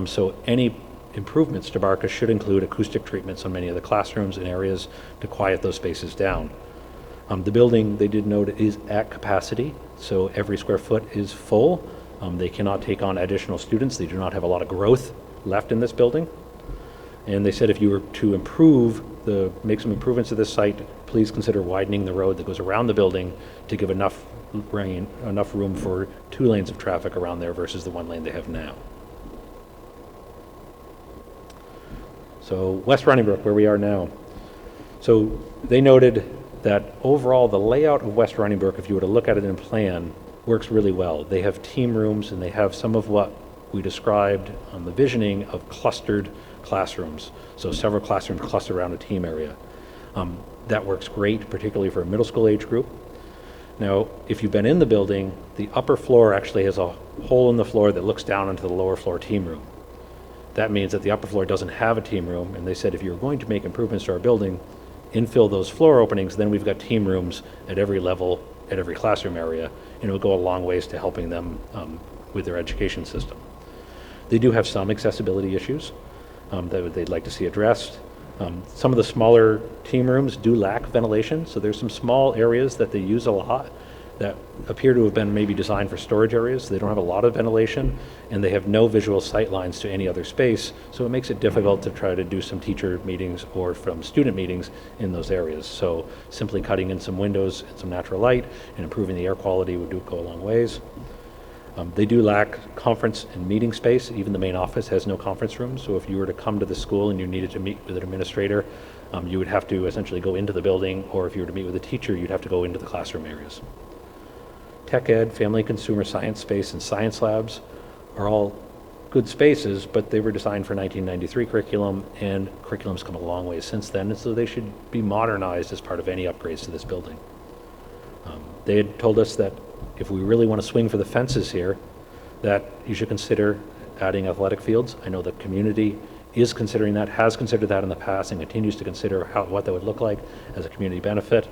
Speaker 3: So any improvements to Barca should include acoustic treatments on many of the classrooms and areas to quiet those spaces down. The building, they did note, is at capacity, so every square foot is full. They cannot take on additional students. They do not have a lot of growth left in this building. And they said if you were to make some improvements to this site, please consider widening the road that goes around the building to give enough room for 2 lanes of traffic around there versus the 1 lane they have now. So West Runningbrook, where we are now. So they noted that overall the layout of West Runningbrook, if you were to look at it in plan, works really well. They have team rooms, and they have some of what we described on the visioning of clustered classrooms. So several classrooms clustered around a team area. That works great, particularly for a middle school age group. Now, if you've been in the building, the upper floor actually has a hole in the floor that looks down into the lower floor team room. That means that the upper floor doesn't have a team room, and they said if you're going to make improvements to our building, infill those floor openings, then we've got team rooms at every level, at every classroom area, and it will go a long ways to helping them with their education system. They do have some accessibility issues that they'd like to see addressed. Some of the smaller team rooms do lack ventilation, so there's some small areas that they use a lot that appear to have been maybe designed for storage areas. They don't have a lot of ventilation, and they have no visual sight lines to any other space, so it makes it difficult to try to do some teacher meetings or from student meetings in those areas. So simply cutting in some windows and some natural light and improving the air quality would go a long ways. They do lack conference and meeting space. Even the main office has no conference room, so if you were to come to the school and you needed to meet with an administrator, you would have to essentially go into the building, or if you were to meet with a teacher, you'd have to go into the classroom areas. Tech ed, family consumer science space, and science labs are all good spaces, but they were designed for 1993 curriculum, and curriculum's come a long way since then, and so they should be modernized as part of any upgrades to this building. They had told us that if we really want to swing for the fences here, that you should consider adding athletic fields. I know the community is considering that, has considered that in the past, and continues to consider what that would look like as a community benefit.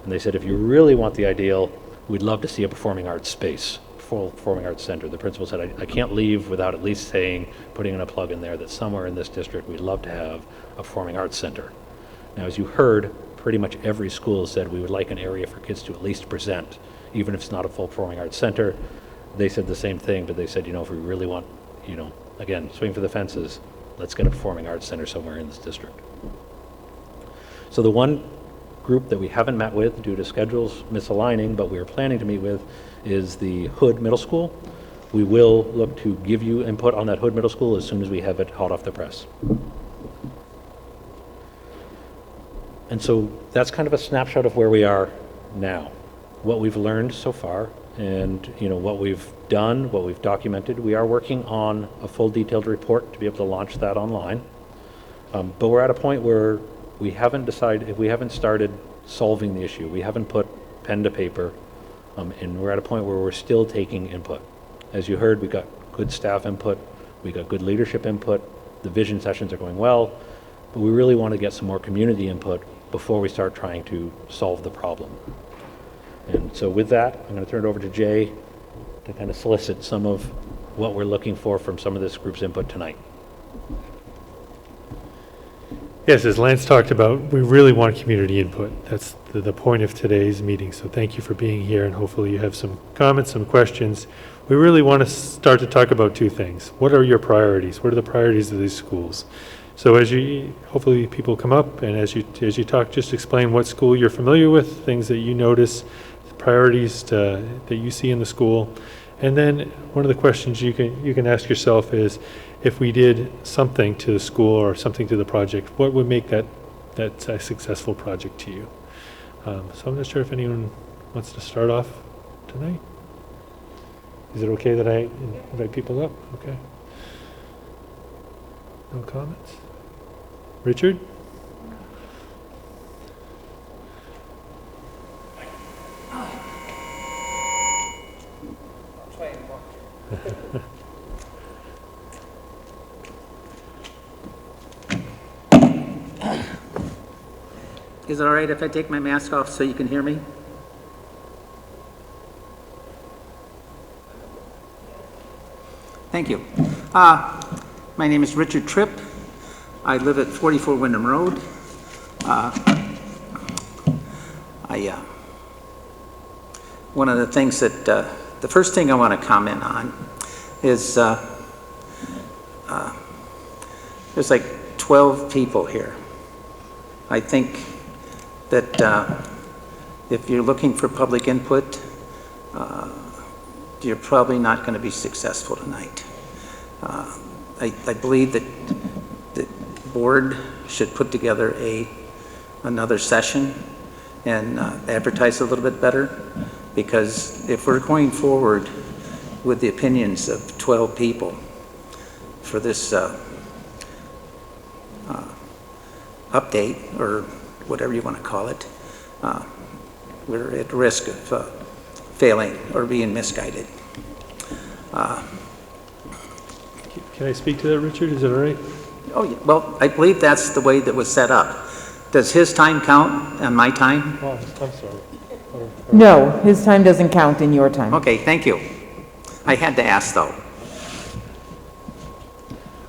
Speaker 3: And they said, if you really want the ideal, we'd love to see a performing arts space, full performing arts center. The principal said, I can't leave without at least saying, putting in a plug in there that somewhere in this district, we'd love to have a performing arts center. Now, as you heard, pretty much every school said we would like an area for kids to at least present, even if it's not a full performing arts center. They said the same thing, but they said, if we really want, again, swing for the fences, let's get a performing arts center somewhere in this district. So the one group that we haven't met with due to schedules misaligning, but we are planning to meet with, is the Hood Middle School. We will look to give you input on that Hood Middle School as soon as we have it hot off the press. And so that's kind of a snapshot of where we are now, what we've learned so far, and what we've done, what we've documented. We are working on a full detailed report to be able to launch that online. But we're at a point where we haven't decided, we haven't started solving the issue. We haven't put pen to paper, and we're at a point where we're still taking input. As you heard, we got good staff input, we got good leadership input, the vision sessions are going well, but we really want to get some more community input before we start trying to solve the problem. And so with that, I'm going to turn it over to Jay to kind of solicit some of what we're looking for from some of this group's input tonight.
Speaker 2: Yes, as Lance talked about, we really want community input. That's the point of today's meeting. So thank you for being here, and hopefully you have some comments, some questions. We really want to start to talk about two things. What are your priorities? What are the priorities of these schools? So as you, hopefully people come up, and as you talk, just explain what school you're familiar with, things that you notice, priorities that you see in the school. And then one of the questions you can ask yourself is, if we did something to the school or something to the project, what would make that a successful project to you? So I'm not sure if anyone wants to start off tonight. Is it okay that I invite people up? Okay. No comments? Richard?
Speaker 5: Is it all right if I take my mask off so you can hear me? Thank you. My name is Richard Tripp. I live at 44 Wyndham Road. One of the things that, the first thing I want to comment on is there's like 12 people here. I think that if you're looking for public input, you're probably not going to be successful tonight. I believe that the board should put together another session and advertise a little bit better. because if we're going forward with the opinions of 12 people for this update, or whatever you want to call it, we're at risk of failing or being misguided.
Speaker 2: Can I speak to that, Richard? Is that all right?
Speaker 5: Oh, yeah. Well, I believe that's the way that was set up. Does his time count and my time?
Speaker 2: Oh, I'm sorry.
Speaker 1: No, his time doesn't count in your time.
Speaker 5: Okay, thank you. I had to ask, though.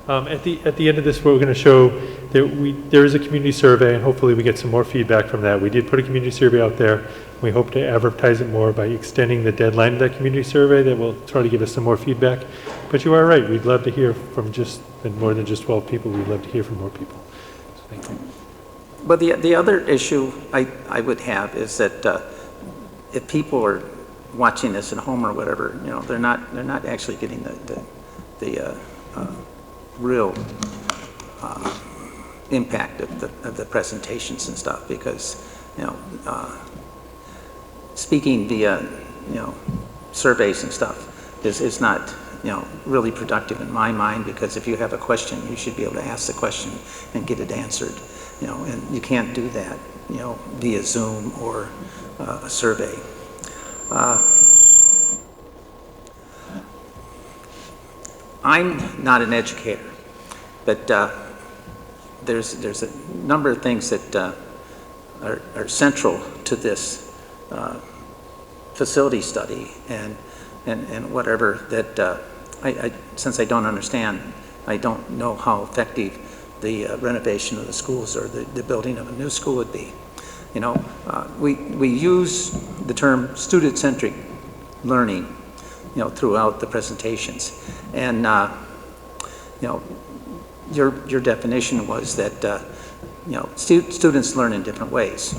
Speaker 2: At the end of this, we're going to show that there is a community survey, and hopefully we get some more feedback from that. We did put a community survey out there. We hope to advertise it more by extending the deadline of that community survey. That will try to give us some more feedback. But you are right. We'd love to hear from more than just 12 people. We'd love to hear from more people. So thank you.
Speaker 5: But the other issue I would have is that if people are watching this at home or whatever, you know, they're not actually getting the real impact of the presentations and stuff, because, you know, speaking via, you know, surveys and stuff is not, you know, really productive in my mind, because if you have a question, you should be able to ask the question and get it answered, you know, and you can't do that, you know, via Zoom or a survey. I'm not an educator, but there's a number of things that are central to this facility study and whatever that since I don't understand, I don't know how effective the renovation of the schools or the building of a new school would be. You know, we use the term student-centric learning, you know, throughout the presentations, and you know, your definition was that you know, students learn in different ways.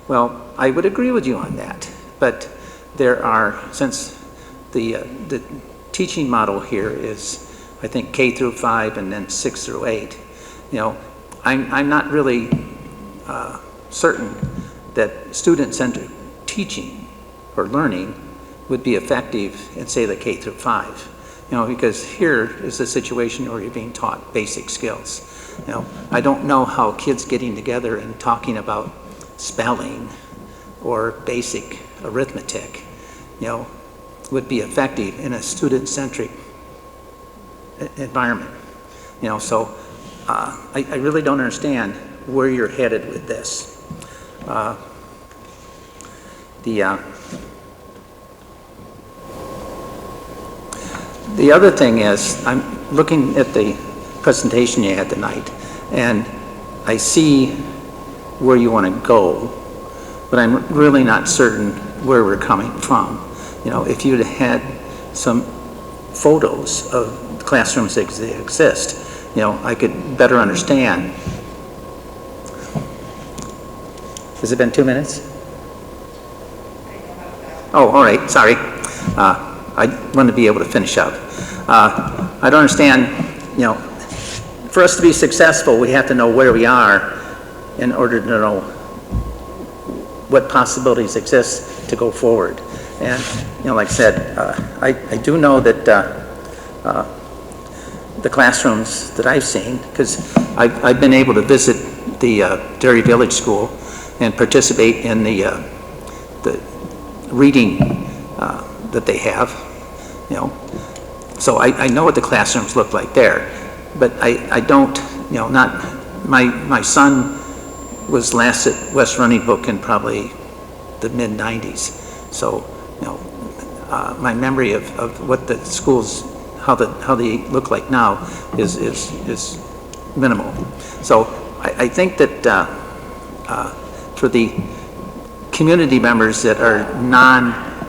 Speaker 5: Well, I would agree with you on that, but there are, since the teaching model here is, I think, K through 5 and then 6 through 8. You know, I'm not really certain that student-centered teaching or learning would be effective in, say, the K through 5. You know, because here is a situation where you're being taught basic skills. You know, I don't know how kids getting together and talking about spelling or basic arithmetic, you know, would be effective in a student-centric environment. You know, so I really don't understand where you're headed with this. The other thing is, I'm looking at the presentation you had tonight, and I see where you want to go, but I'm really not certain where we're coming from. You know, if you'd had some photos of classrooms that exist, you know, I could better understand. Has it been 2 minutes? Oh, all right, sorry. I want to be able to finish up. I don't understand, you know, for us to be successful, we have to know where we are in order to know what possibilities exist to go forward. And, you know, like I said, I do know that the classrooms that I've seen, because I've been able to visit the Dairy Village School and participate in the reading that they have, you know. So I know what the classrooms look like there, but I don't, you know, not, my son was last at West Running Book in probably the mid-90s. So, you know, my memory of what the schools, how they look like now is minimal. So I think that for the community members that are non-parents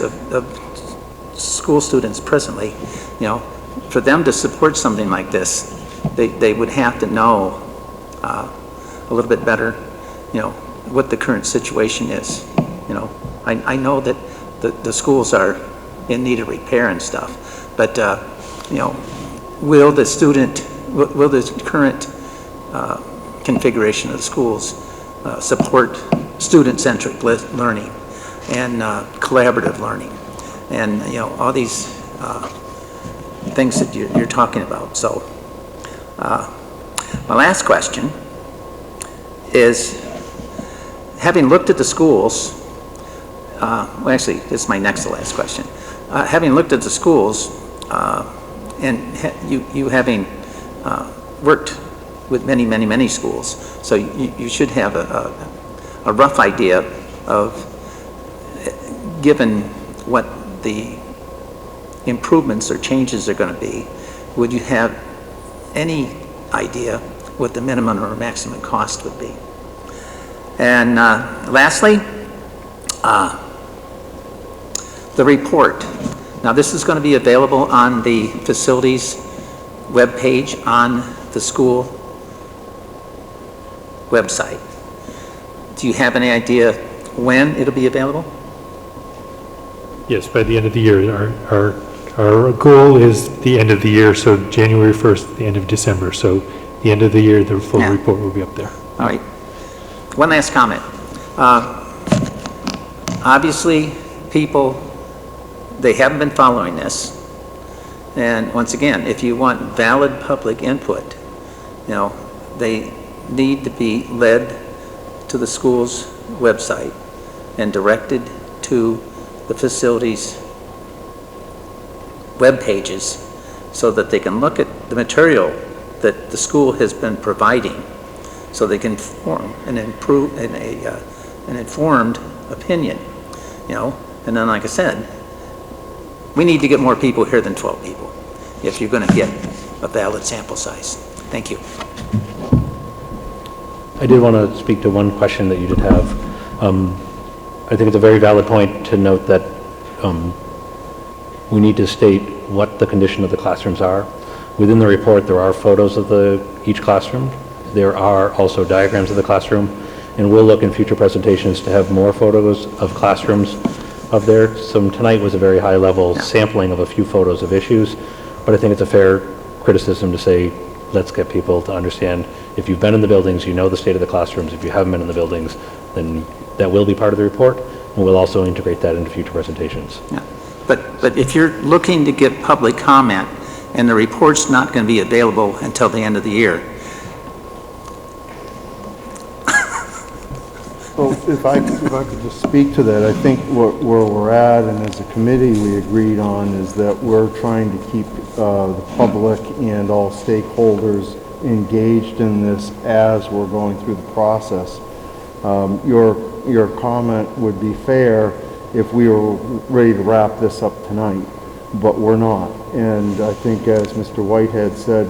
Speaker 5: of school students presently, you know, for them to support something like this, they would have to know a little bit better, you know, what the current situation is. You know, I know that the schools are in need of repair and stuff, but you know, will the current configuration of the schools support student-centric learning? and collaborative learning, and all these things that you're talking about. So my last question is, having looked at the schools, well, actually, this is my next to last question. Having looked at the schools, and you having worked with many schools, so you should have a rough idea of, given what the improvements or changes are going to be, would you have any idea what the minimum or maximum cost would be? And lastly, the report. Now, this is going to be available on the facilities webpage on the school website. Do you have any idea when it'll be available?
Speaker 2: Yes, by the end of the year. Our goal is the end of the year, so January 1st, the end of December. So the end of the year, the full report will be up there.
Speaker 5: All right. One last comment. Obviously, people, they haven't been following this. And once again, if you want valid public input, they need to be led to the school's website and directed to the facilities web pages so that they can look at the material that the school has been providing, so they can form an informed opinion, And then, like I said, we need to get more people here than 12 people if you're going to get a valid sample size. Thank you.
Speaker 3: I did want to speak to one question that you did have. I think it's a very valid point to note that we need to state what the condition of the classrooms are. Within the report, there are photos of each classroom. There are also diagrams of the classroom, and we'll look in future presentations to have more photos of classrooms up there. So tonight was a very high-level sampling of a few photos of issues, but I think it's a fair criticism to say, let's get people to understand, if you've been in the buildings, you know the state of the classrooms. If you haven't been in the buildings, then that will be part of the report, and we'll also integrate that into future presentations.
Speaker 5: Yeah. But if you're looking to get public comment and the report's not going to be available until the end of the year.
Speaker 6: Well, if I could just speak to that, I think where we're at, and as a committee we agreed on, is that we're trying to keep the public and all stakeholders engaged in this as we're going through the process. Your comment would be fair if we were ready to wrap this up tonight, but we're not. And I think, as Mr. Whitehead said,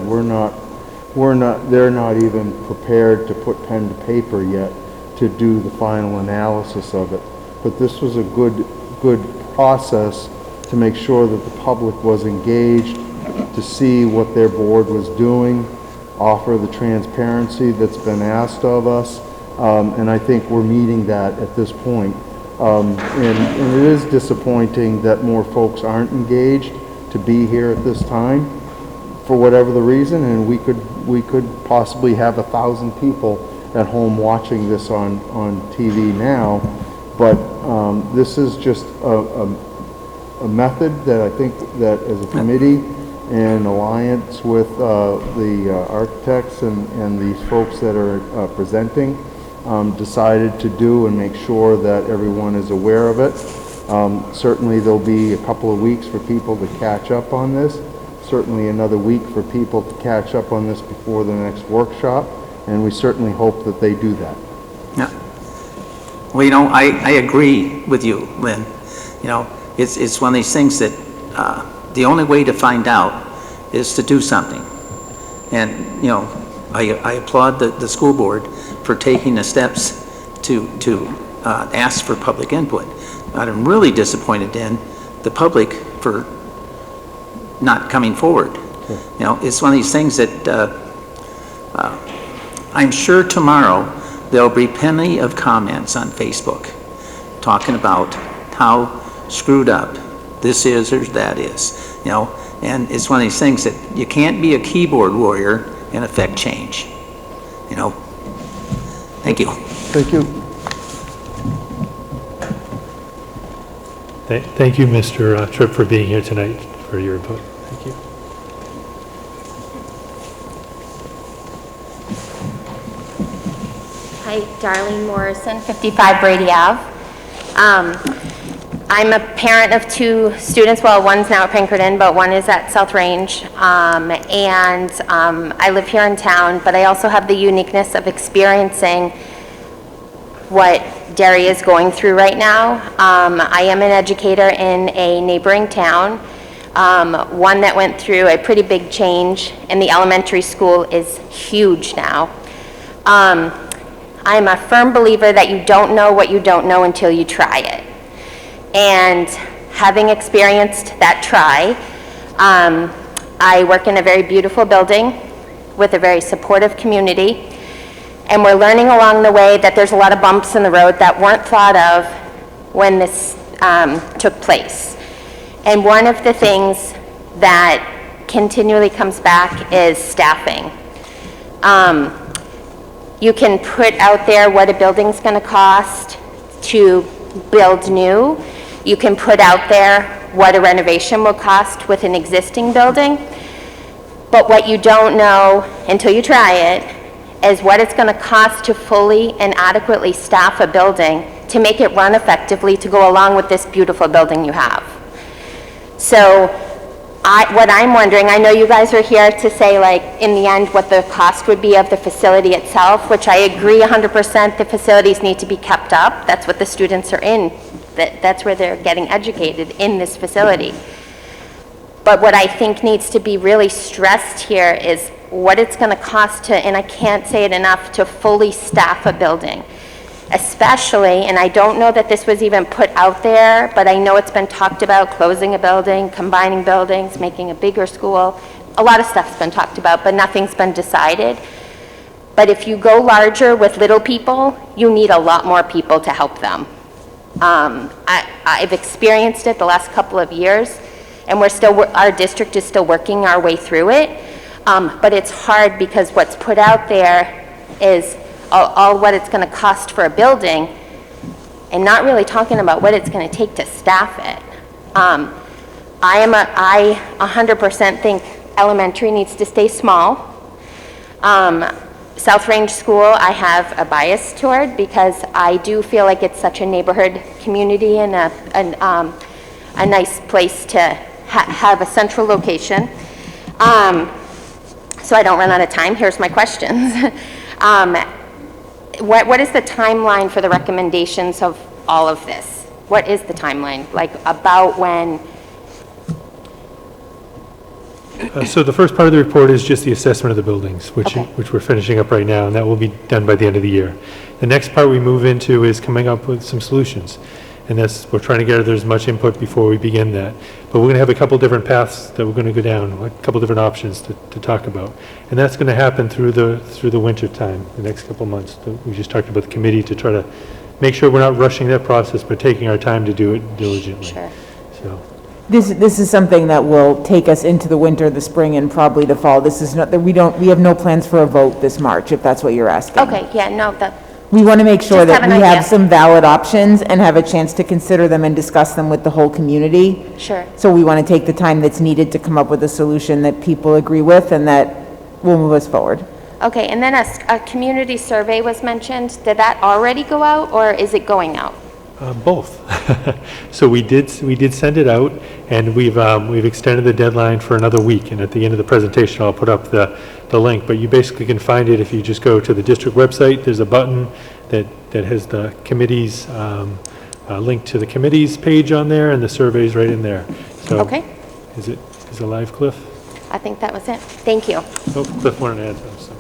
Speaker 6: they're not even prepared to put pen to paper yet to do the final analysis of it. But this was a good process to make sure that the public was engaged, to see what their board was doing, offer the transparency that's been asked of us, and I think we're meeting that at this point. And it is disappointing that more folks aren't engaged to be here at this time for whatever the reason, and we could possibly have 1,000 people at home watching this on TV now, but this is just a method that I think that as a committee in alliance with the architects and these folks that are presenting decided to do and make sure that everyone is aware of it. Certainly there'll be a couple of weeks for people to catch up on this, certainly another week for people to catch up on this before the next workshop, and we certainly hope that they do that.
Speaker 5: Yeah. Well, I agree with you, Lynn. It's one of these things that the only way to find out is to do something. And, I applaud the school board for taking the steps to ask for public input. I'm really disappointed in the public for not coming forward. Sure. It's one of these things that I'm sure tomorrow there'll be plenty of comments on Facebook talking about how screwed up this is or that is, and it's one of these things that you can't be a keyboard warrior and affect change, Thank you.
Speaker 6: Thank you.
Speaker 2: Thank you, Mr. Tripp, for being here tonight, for your input. Thank you.
Speaker 7: Hi, Darlene Morrison, 55 Brady Ave. I'm a parent of 2 students, well, one's now at Pinkerton, but one is at South Range. I live here in town, but I also have the uniqueness of experiencing what Derry is going through right now. I am an educator in a neighboring town, one that went through a pretty big change, and the elementary school is huge now. I'm a firm believer that you don't know what you don't know until you try it. And having experienced that try, I work in a very beautiful building with a very supportive community. And we're learning along the way that there's a lot of bumps in the road that weren't thought of when this took place. And one of the things that continually comes back is staffing. You can put out there what a building's going to cost to build new. You can put out there what a renovation will cost with an existing building. But what you don't know until you try it is what it's going to cost to fully and adequately staff a building to make it run effectively to go along with this beautiful building you have. So what I'm wondering, I know you guys are here to say, like, in the end what the cost would be of the facility itself, which I agree 100%, the facilities need to be kept up. That's what the students are in. That's where they're getting educated, in this facility. But what I think needs to be really stressed here is what it's going to cost to, and I can't say it enough, to fully staff a building. Especially, and I don't know that this was even put out there, but I know it's been talked about, closing a building, combining buildings, making a bigger school. A lot of stuff's been talked about, but nothing's been decided. But if you go larger with little people, you need a lot more people to help them. I've experienced it the last couple of years, and our district is still working our way through it. But it's hard because what's put out there is all what it's going to cost for a building, and not really talking about what it's going to take to staff it. I 100% think elementary needs to stay small. South Range School, I have a bias toward, because I do feel like it's such a neighborhood community and a nice place to have a central location. So I don't run out of time, here's my questions. What is the timeline for the recommendations of all of this? What is the timeline, like, about when?
Speaker 2: So the first part of the report is just the assessment of the buildings, which we're finishing up right now, and that will be done by the end of the year. The next part we move into is coming up with some solutions. And we're trying to gather as much input before we begin that. But we're going to have a couple different paths that we're going to go down, a couple different options to talk about. And that's going to happen through the winter time, the next couple months. We just talked about the committee to try to make sure we're not rushing that process, but taking our time to do it diligently.
Speaker 7: Sure.
Speaker 2: So.
Speaker 1: This is something that will take us into the winter, the spring, and probably the fall. This is not that we have no plans for a vote this March, if that's what you're asking.
Speaker 7: Okay, yeah, no,
Speaker 1: We want to make sure
Speaker 7: Just
Speaker 1: that
Speaker 7: have
Speaker 1: we
Speaker 7: an
Speaker 1: have
Speaker 7: idea.
Speaker 1: some valid options and have a chance to consider them and discuss them with the whole community.
Speaker 7: Sure.
Speaker 1: So we want to take the time that's needed to come up with a solution that people agree with and that will move us forward.
Speaker 7: Okay, and then a community survey was mentioned. Did that already go out, or is it going out?
Speaker 2: Both. So we did send it out, and we've extended the deadline for another week. And at the end of the presentation, I'll put up the link. But you basically can find it if you just go to the district website. There's a button that has the committee's link to the committee's page on there, and the survey's right in there. So
Speaker 7: Okay.
Speaker 2: Is it live, Cliff?
Speaker 7: I think that was it. Thank you.
Speaker 2: Oh, Cliff wanted to add something.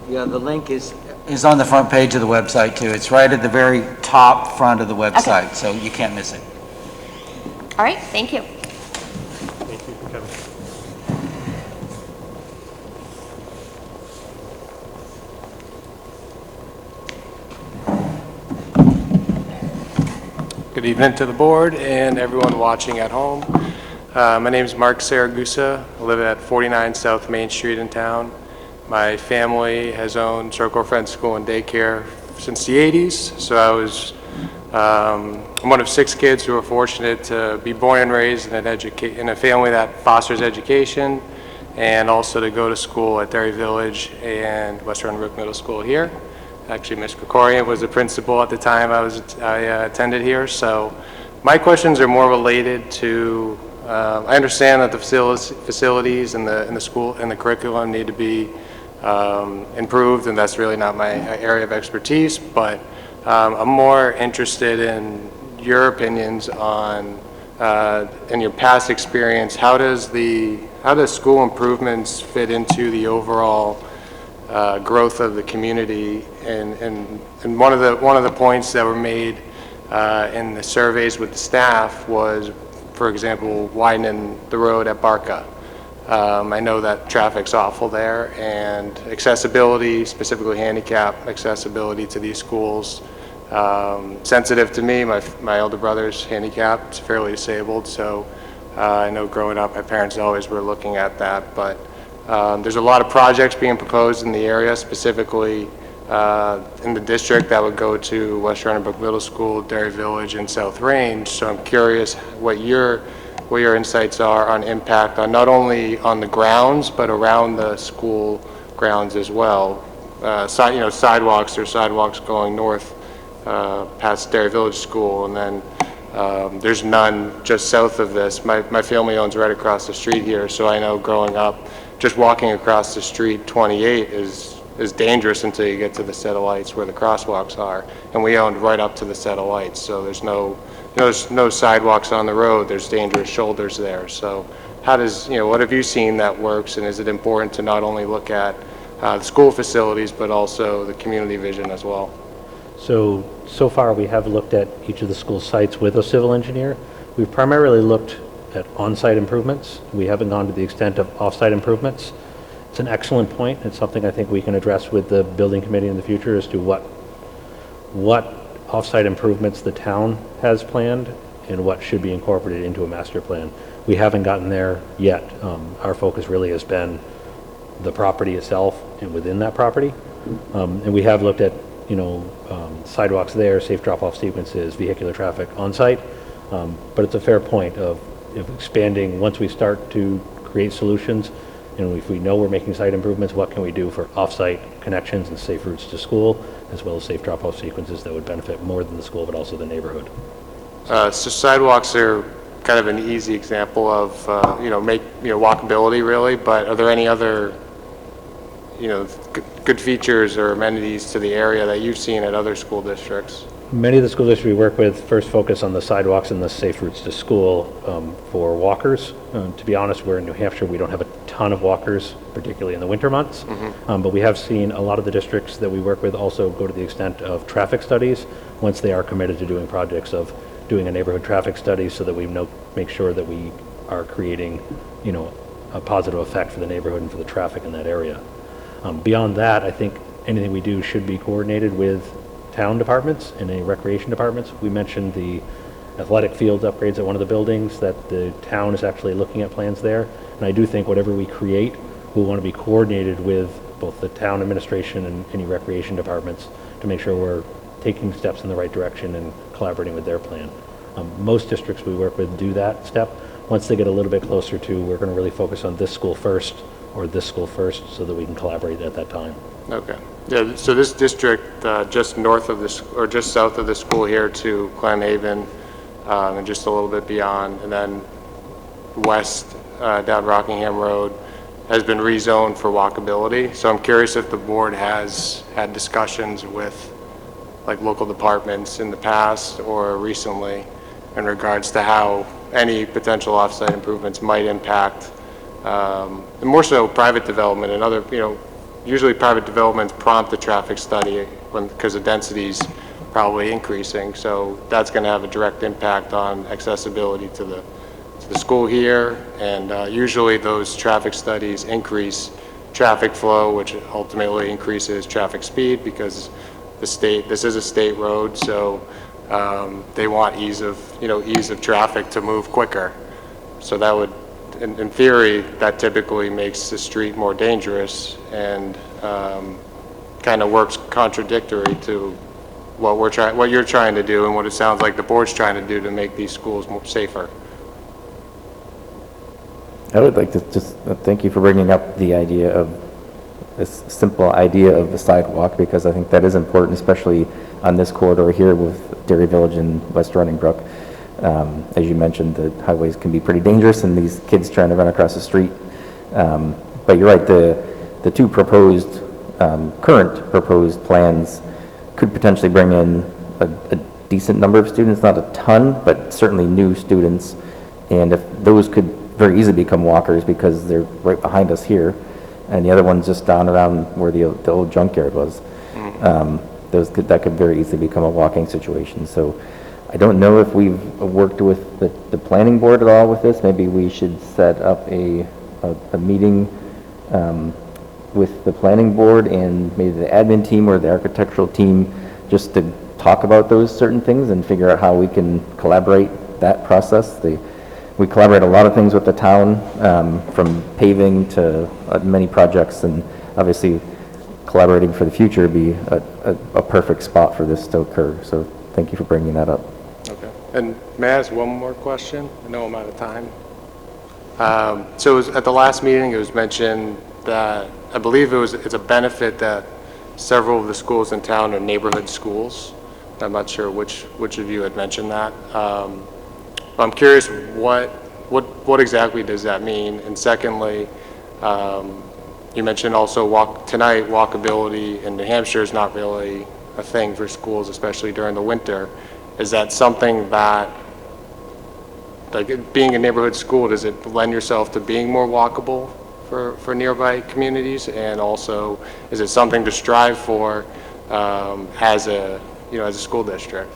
Speaker 5: Yeah, the link is on the front page of the website, too. It's right at the very top front of the website, so you can't miss it.
Speaker 7: All right, thank you.
Speaker 2: Thank you for coming.
Speaker 8: Good evening to the board and everyone watching at home. My name is Mark Saragusa. I live at 49 South Main Street in town. My family has owned Circle Friends School and Daycare since the 80s, so I'm one of 6 kids who are fortunate to be born and raised in a family that fosters education, and also to go to school at Derry Village and West Rennbrook Middle School here. Actually, Ms. Krikorian was the principal at the time I attended here. So my questions are more related to, I understand that the facilities and the school and the curriculum need to be improved, and that's really not my area of expertise, but I'm more interested in your opinions on, in your past experience, how does school improvements fit into the overall growth of the community? And one of the points that were made in the surveys with the staff was, for example, widening the road at Barca. I know that traffic's awful there, and accessibility, specifically handicap accessibility to these schools, sensitive to me. My elder brother's handicapped, fairly disabled, so I know growing up my parents always were looking at that, but there's a lot of projects being proposed in the area, specifically in the district that would go to West Rennbrook Middle School, Derry Village, and South Range. So I'm curious what your insights are on impact on not only on the grounds but around the school grounds as well. Sidewalks going north past Derry Village School, and then there's none just south of this. My family owns right across the street here, so I know growing up, just walking across the street 28 is dangerous until you get to the set of lights where the crosswalks are. And we owned right up to the set of lights, so there's no sidewalks on the road. There's dangerous shoulders there. So what have you seen that works, and is it important to not only look at the school facilities but also the community vision as well?
Speaker 3: So far we have looked at each of the school sites with a civil engineer. We've primarily looked at on-site improvements. We haven't gone to the extent of off-site improvements. It's an excellent point. It's something I think we can address with the building committee in the future as to what off-site improvements the town has planned and what should be incorporated into a master plan. We haven't gotten there yet. Our focus really has been the property itself and within that property. And we have looked at sidewalks there, safe drop-off sequences, vehicular traffic on-site. But it's a fair point of expanding once we start to create solutions. And if we know we're making site improvements, what can we do for off-site connections and safe routes to school, as well as safe drop-off sequences that would benefit more than the school, but also the neighborhood. So
Speaker 8: sidewalks are kind of an easy example of, walkability really, but are there any other, good features or amenities to the area that you've seen at other school districts?
Speaker 3: Many of the school districts we work with first focus on the sidewalks and the safe routes to school for walkers. To be honest, we're in New Hampshire. We don't have a ton of walkers, particularly in the winter months. But we have seen a lot of the districts that we work with also go to the extent of traffic studies once they are committed to doing projects of doing a neighborhood traffic study so that we make sure that we are creating, a positive effect for the neighborhood and for the traffic in that area. Beyond that, I think anything we do should be coordinated with town departments and any recreation departments. We mentioned the athletic fields upgrades at one of the buildings, that the town is actually looking at plans there. And I do think whatever we create, we want to be coordinated with both the town administration and any recreation departments to make sure we're taking steps in the right direction and collaborating with their plan. Most districts we work with do that step. Once they get a little bit closer to, we're going to really focus on this school first or this school first so that we can collaborate at that time.
Speaker 8: Okay. Yeah, so this district, just north of this, or just south of the school here to Clem Haven, and just a little bit beyond, and then west down Rockingham Road, has been rezoned for walkability. So I'm curious if the board has had discussions with local departments in the past or recently in regards to how any potential offsite improvements might impact, and more so private development and other, usually private developments prompt a traffic study because the density's probably increasing. So that's going to have a direct impact on accessibility to the school here. And usually those traffic studies increase traffic flow, which ultimately increases traffic speed because this is a state road. So they want ease of traffic to move quicker. So that would in theory, that typically makes the street more dangerous and kind of works contradictory to what you're trying to do and what it sounds like the board's trying to do to make these schools more safer.
Speaker 9: I would like to just thank you for bringing up the idea of this simple idea of the sidewalk, because I think that is important, especially on this corridor here with Dairy Village and West Running Brook. As you mentioned, the highways can be pretty dangerous and these kids trying to run across the street. But you're right, the two proposed, current proposed plans could potentially bring in a decent number of students, not a ton, but certainly new students. And if those could very easily become walkers because they're right behind us here, and the other one's just down around where the old junkyard was. That could very easily become a walking situation. So I don't know if we've worked with the planning board at all with this. Maybe we should set up a meeting with the planning board and maybe the admin team or the architectural team just to talk about those certain things and figure out how we can collaborate that process. We collaborate a lot of things with the town, from paving to many projects, and obviously collaborating for the future would be a perfect spot for this to occur. So thank you for bringing that up.
Speaker 8: Okay. And may I ask one more question? I know I'm out of time. So at the last meeting, it was mentioned that, I believe it's a benefit that several of the schools in town are neighborhood schools. I'm not sure which of you had mentioned that. I'm curious, what exactly does that mean? And secondly, you mentioned also tonight walkability in New Hampshire is not really a thing for schools, especially during the winter. Is that something that, like being a neighborhood school, does it lend yourself to being more walkable for nearby communities? And also, is it something to strive for as a school district?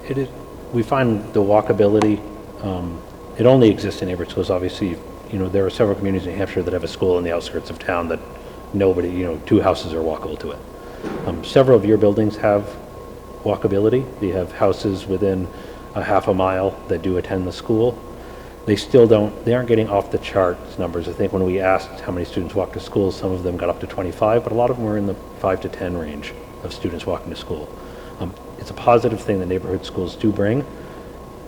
Speaker 3: It is. We find the walkability, it only exists in neighborhood schools. Obviously, there are several communities in New Hampshire that have a school in the outskirts of town that nobody, 2 houses are walkable to it. Several of your buildings have walkability. They have houses within a half a mile that do attend the school. They aren't getting off the charts numbers. I think when we asked how many students walk to school, some of them got up to 25, but a lot of them were in the 5 to 10 range of students walking to school. It's a positive thing that neighborhood schools do bring.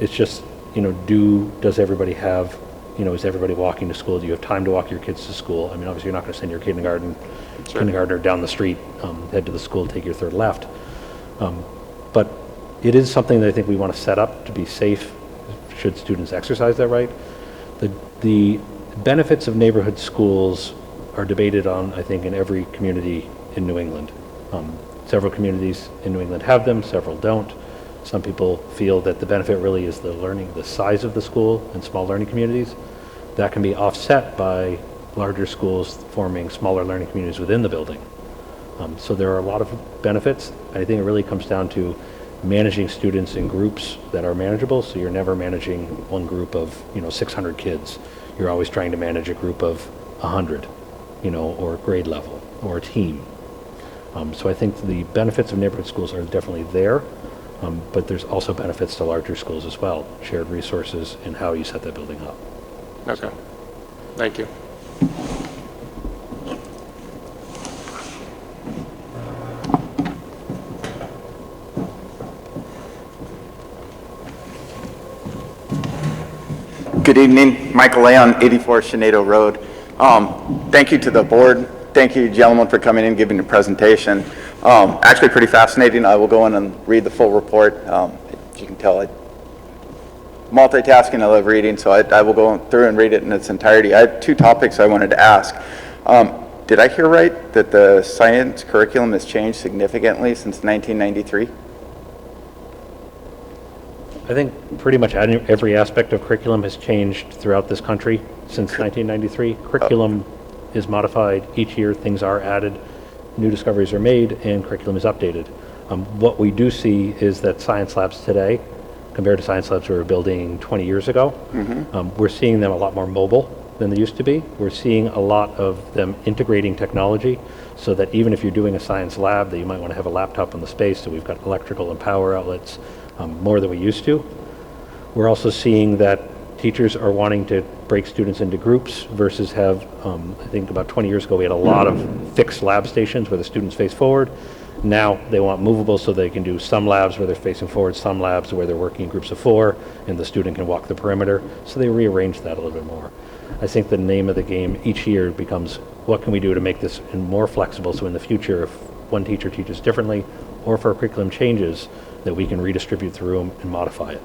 Speaker 3: It's just, does everybody have, is everybody walking to school? Do you have time to walk your kids to school? I mean, obviously you're not going to send your kindergartner down the street, head to the school, take your third left. But it is something that I think we want to set up to be safe should students exercise that right. The benefits of neighborhood schools are debated on, I think, in every community in New England. Several communities in New England have them, several don't. Some people feel that the benefit really is the size of the school in small learning communities. That can be offset by larger schools forming smaller learning communities within the building. So there are a lot of benefits. I think it really comes down to managing students in groups that are manageable. So you're never managing one group of 600 kids. You're always trying to manage a group of 100, or grade level or a team. So I think the benefits of neighborhood schools are definitely there, but there's also benefits to larger schools as well, shared resources and how you set that building up.
Speaker 8: Okay, thank you.
Speaker 10: Good evening, Michael Lay on 84 Sinead Road. Thank you to the board. Thank you, gentlemen, for coming in and giving the presentation. Actually pretty fascinating. I will go in and read the full report. As you can tell, multitasking, I love reading, so I will go through and read it in its entirety. I have 2 topics I wanted to ask. Did I hear right that the science curriculum has changed significantly since 1993?
Speaker 3: I think pretty much every aspect of curriculum has changed throughout this country since 1993. Curriculum is modified each year, things are added, new discoveries are made, and curriculum is updated. What we do see is that science labs today, compared to science labs we were building 20 years ago, we're seeing them a lot more mobile than they used to be. We're seeing a lot of them integrating technology so that even if you're doing a science lab, that you might want to have a laptop in the space, so we've got electrical and power outlets more than we used to. We're also seeing that teachers are wanting to break students into groups versus have, I think about 20 years ago, we had a lot of fixed lab stations where the students face forward. Now they want movable so they can do some labs where they're facing forward, some labs where they're working in groups of 4, and the student can walk the perimeter. So they rearranged that a little bit more. I think the name of the game each year becomes, what can we do to make this more flexible so in the future, if one teacher teaches differently, or if our curriculum changes, that we can redistribute the room and modify it.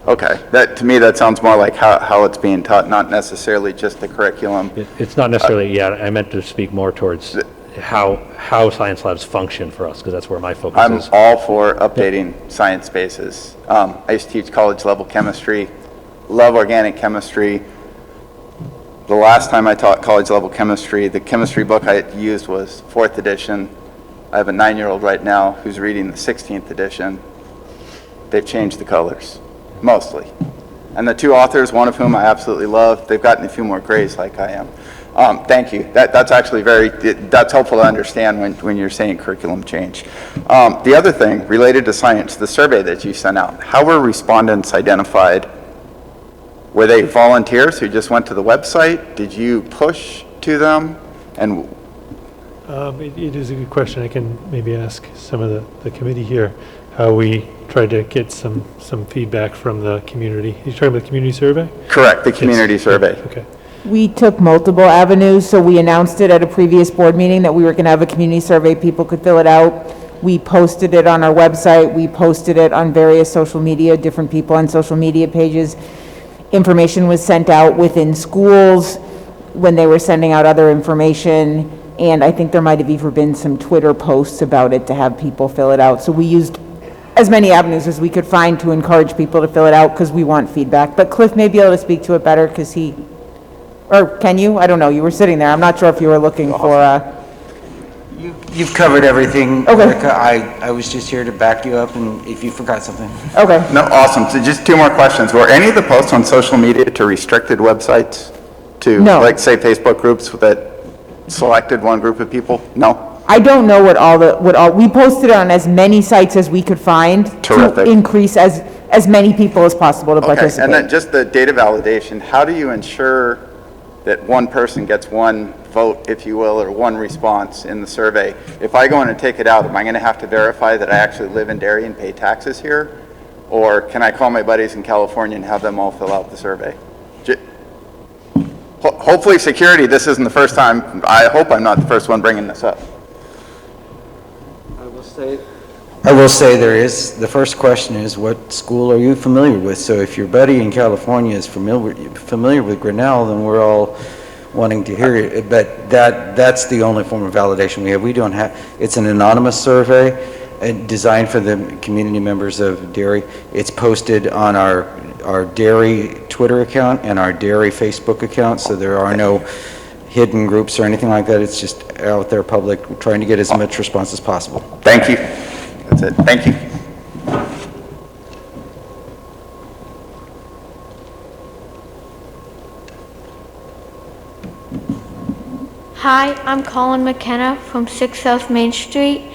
Speaker 10: Okay, to me, that sounds more like how it's being taught, not necessarily just the curriculum.
Speaker 3: It's not necessarily, I meant to speak more towards how science labs function for us, because that's where my focus
Speaker 10: I'm
Speaker 3: is.
Speaker 10: all for updating science spaces. I used to teach college level chemistry, love organic chemistry. The last time I taught college level chemistry, the chemistry book I used was 4th edition. I have a 9-year-old right now who's reading the 16th edition. They've changed the colors, mostly. And the 2 authors, one of whom I absolutely love, they've gotten a few more grays like I am. Thank you. That's actually that's helpful to understand when you're saying curriculum change. The other thing related to science, the survey that you sent out, how were respondents identified? Were they volunteers who just went to the website? Did you push to them? And
Speaker 2: It is a good question. I can maybe ask some of the committee here how we tried to get some feedback from the community. You're talking about the community survey?
Speaker 10: correct, the community
Speaker 2: Yes.
Speaker 10: survey.
Speaker 2: Okay.
Speaker 1: We took multiple avenues, so we announced it at a previous board meeting that we were going to have a community survey, people could fill it out. We posted it on our website, we posted it on various social media, different people on social media pages. Information was sent out within schools when they were sending out other information, and I think there might have even been some Twitter posts about it to have people fill it out. So we used as many avenues as we could find to encourage people to fill it out, because we want feedback. But Cliff may be able to speak to it better, because or can you? I don't know, you were sitting there, I'm not sure if you were looking for
Speaker 11: You've covered everything.
Speaker 1: Okay.
Speaker 11: Erica. I was just here to back you up, and if you forgot something.
Speaker 1: Okay.
Speaker 10: No, awesome. So just 2 more questions. Were any of the posts on social media to restricted websites? To,
Speaker 1: No.
Speaker 10: like, say, Facebook groups that selected one group of people? No?
Speaker 1: I don't know we posted it on as many sites as we could find to
Speaker 10: Terrific.
Speaker 1: increase as many people as possible to
Speaker 10: Okay,
Speaker 1: participate.
Speaker 10: and then just the data validation, how do you ensure that one person gets one vote, if you will, or one response in the survey? If I go in and take it out, am I going to have to verify that I actually live in Derry and pay taxes here? Or can I call my buddies in California and have them all fill out the survey? Hopefully security, this isn't the first time, I hope I'm not the first one bringing this up.
Speaker 11: I will say there is, the first question is, what school are you familiar with? So if your buddy in California is familiar with Grinnell, then we're all wanting to hear it. But that's the only form of validation we have. We don't have, it's an anonymous survey designed for the community members of Derry. It's posted on our Derry Twitter account and our Derry Facebook account, so there are no hidden groups or anything like that. It's just out there public, trying to get as much response as possible.
Speaker 10: Thank you. That's it. Thank you.
Speaker 12: Hi, I'm Colin Mckenna from 6 South Main Street.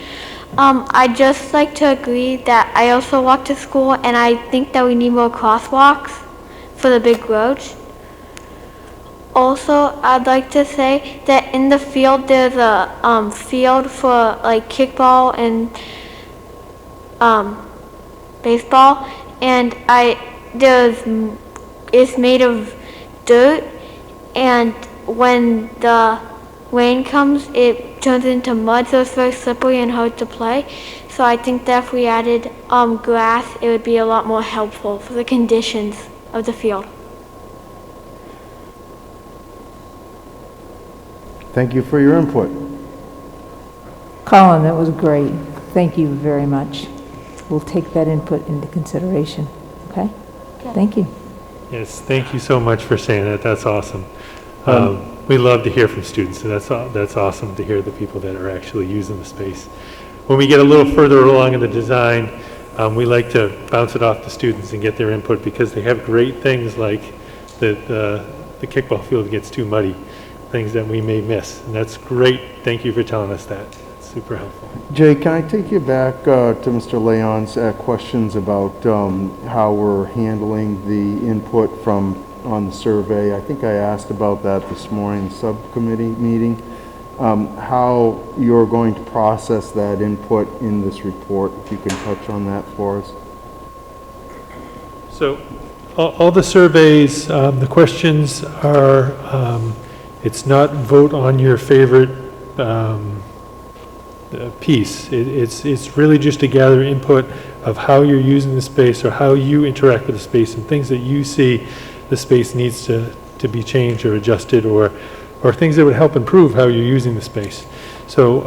Speaker 12: I'd just like to agree that I also walk to school, and I think that we need more crosswalks for the big roads. Also, I'd like to say that in the field, there's a field for like kickball and baseball, and it's made of dirt, and when the rain comes, it turns into mud, so it's very slippery and hard to play. So I think that if we added grass, it would be a lot more helpful for the conditions of the field.
Speaker 6: Thank you for your input.
Speaker 13: Colin, that was great. Thank you very much. We'll take that input into consideration. Okay? Thank you.
Speaker 2: Yes, thank you so much for saying that. That's awesome. We love to hear from students, and that's awesome to hear the people that are actually using the space. When we get a little further along in the design, we like to bounce it off the students and get their input, because they have great things like the kickball field gets too muddy, things that we may miss, and that's great. Thank you for telling us that. It's super helpful.
Speaker 6: Jay, can I take you back to Mr. Leon's questions about how we're handling the input from on the survey. I think I asked about that this morning, subcommittee meeting. How you're going to process that input in this report, if you can touch on that for us.
Speaker 2: So all the surveys, the questions are, it's not vote on your favorite piece. It's really just to gather input of how you're using the space or how you interact with the space and things that you see the space needs to be changed or adjusted or things that would help improve how you're using the space. So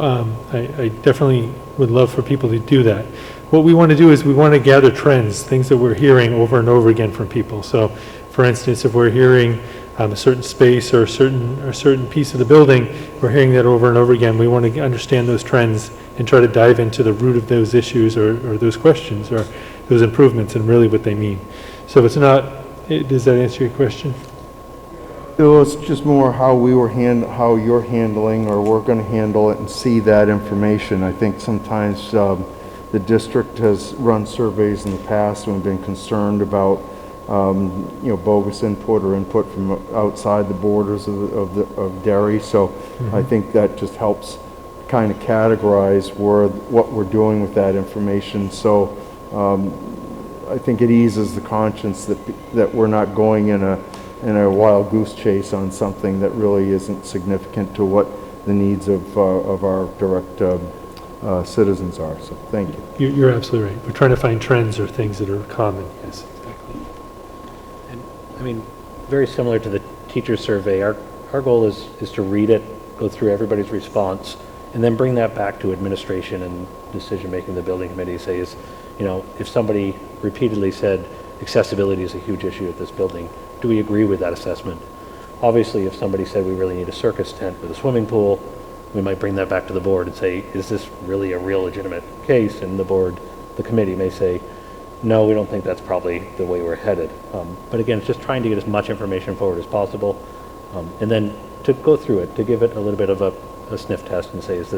Speaker 2: I definitely would love for people to do that. What we want to do is we want to gather trends, things that we're hearing over and over again from people. So for instance, if we're hearing a certain space or a certain piece of the building, we're hearing that over and over again. We want to understand those trends and try to dive into the root of those issues or those questions or those improvements and really what they mean. So it's not, does that answer your question?
Speaker 6: It was just more how how you're handling or we're going to handle it and see that information. I think sometimes the district has run surveys in the past and been concerned about bogus input or input from outside the borders of Derry. So I think that just helps kind of categorize what we're doing with that information. So I think it eases the conscience that we're not going in a wild goose chase on something that really isn't significant to what the needs of our direct citizens are. So thank you.
Speaker 2: You're absolutely right. We're trying to find trends or things that are common. Yes, exactly.
Speaker 3: And I mean, very similar to the teacher survey, our goal is to read it, go through everybody's response, and then bring that back to administration and decision-making, the building committee. Say, if somebody repeatedly said accessibility is a huge issue at this building, do we agree with that assessment? Obviously, if somebody said we really need a circus tent with a swimming pool, we might bring that back to the board and say, is this really a real legitimate case? And the committee may say, no, we don't think that's probably the way we're headed. But again, it's just trying to get as much information forward as possible. And then to go through it, to give it a little bit of a sniff test and say, is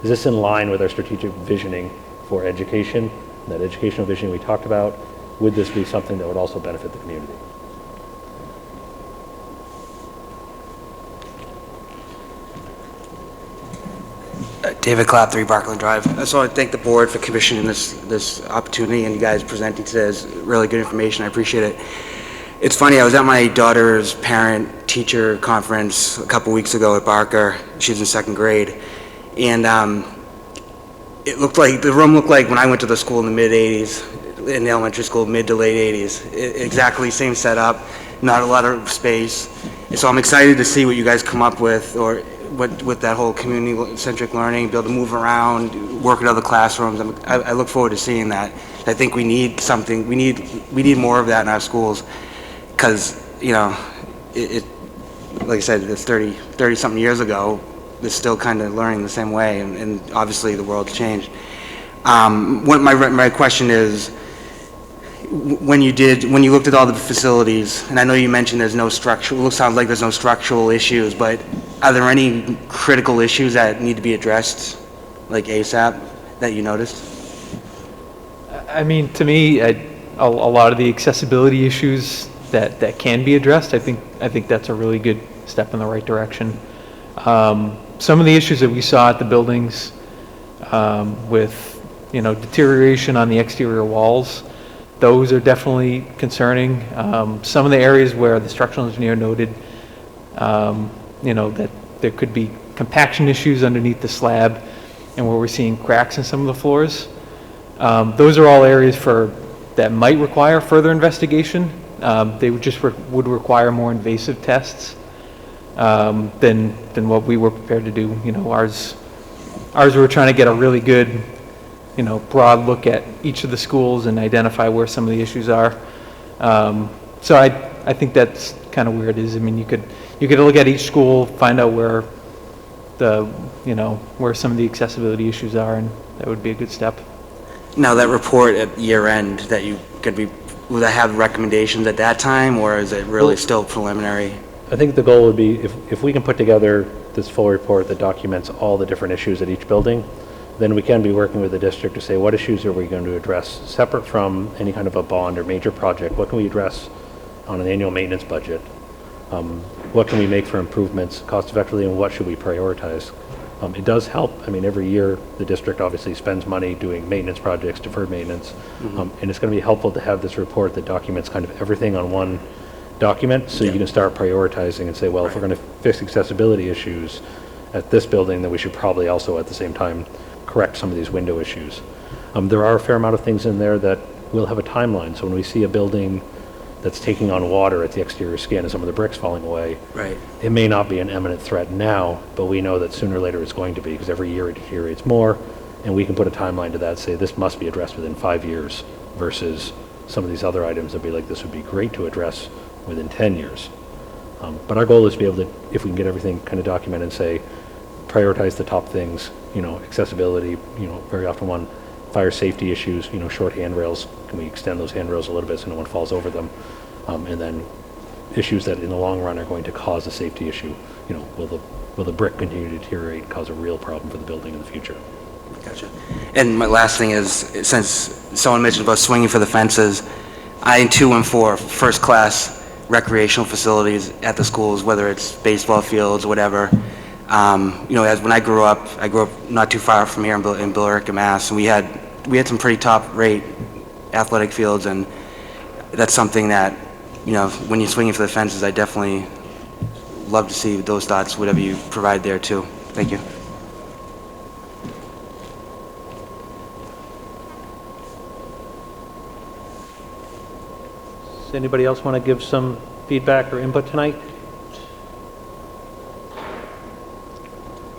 Speaker 3: this in line with our strategic visioning for education, that educational vision we talked about? Would this be something that would also benefit the community?
Speaker 14: David Clapp, 3 Barkland Drive. So I thank the board for commissioning this opportunity, and you guys presenting today is really good information. I appreciate it. It's funny, I was at my daughter's parent-teacher conference a couple weeks ago at Barker. She's in 2nd grade. And the room looked like when I went to the school in the mid-'80s, in the elementary school, mid to late 80s. Exactly same setup, not a lot of space. And so I'm excited to see what you guys come up with, or with that whole community-centric learning, be able to move around, work in other classrooms. I look forward to seeing that. I think we need something, we need more of that in our schools, because, it like I said, it's 30-something years ago, they're still kind of learning the same way, and obviously the world's changed. What my question is, when you looked at all the facilities, and I know you mentioned there's no structural, it sounds like there's no structural issues, but are there any critical issues that need to be addressed, like ASAP, that you noticed?
Speaker 4: I mean, to me, a lot of the accessibility issues that can be addressed, I think that's a really good step in the right direction. Some of the issues that we saw at the buildings with, deterioration on the exterior walls, those are definitely concerning. Some of the areas where the structural engineer noted, that there could be compaction issues underneath the slab, and where we're seeing cracks in some of the floors. Those are all areas that might require further investigation. They would require more invasive tests than what we were prepared to do. Ours we were trying to get a really good, broad look at each of the schools and identify where some of the issues are. So I think that's kind of where it is. I mean, you could look at each school, find out where where some of the accessibility issues are, and that would be a good step.
Speaker 14: Now, that report at year end that will that have recommendations at that time, or is it really still preliminary?
Speaker 3: I think the goal would be if we can put together this full report that documents all the different issues at each building, then we can be working with the district to say what issues are we going to address separate from any kind of a bond or major project. What can we address on an annual maintenance budget, what can we make for improvements cost effectively, and what should we prioritize? It does help. I mean, every year the district obviously spends money doing maintenance projects, deferred maintenance, and it's going to be helpful to have this report that documents kind of everything on one document, so you can start prioritizing and say, well, if we're going to fix accessibility issues at this building, then we should probably also at the same time correct some of these window issues. There are a fair amount of things in there that will have a timeline. So when we see a building that's taking on water at the exterior skin and some of the bricks falling away, it may not be an imminent threat now, but we know that sooner or later it's going to be, because every year it deteriorates more, and we can put a timeline to that, say this must be addressed within 5 years, versus some of these other items that be like, this would be great to address within 10 years. But our goal is to be able to, if we can get everything kind of documented and say, prioritize the top things, accessibility, very often one, fire safety issues, short handrails, can we extend those handrails a little bit so no one falls over them? And then issues that in the long run are going to cause a safety issue. Will the brick continue to deteriorate and cause a real problem for the building in the future?
Speaker 14: Gotcha. And my last thing is, since someone mentioned about swinging for the fences, I too am for first-class recreational facilities at the schools, whether it's baseball fields, whatever. As when I grew up not too far from here in Billerica, Mass, and we had some pretty top-rate athletic fields, and that's something that, when you're swinging for the fences, I definitely love to see those thoughts, whatever you provide there too. Thank you.
Speaker 3: Does anybody else want to give some feedback or input tonight?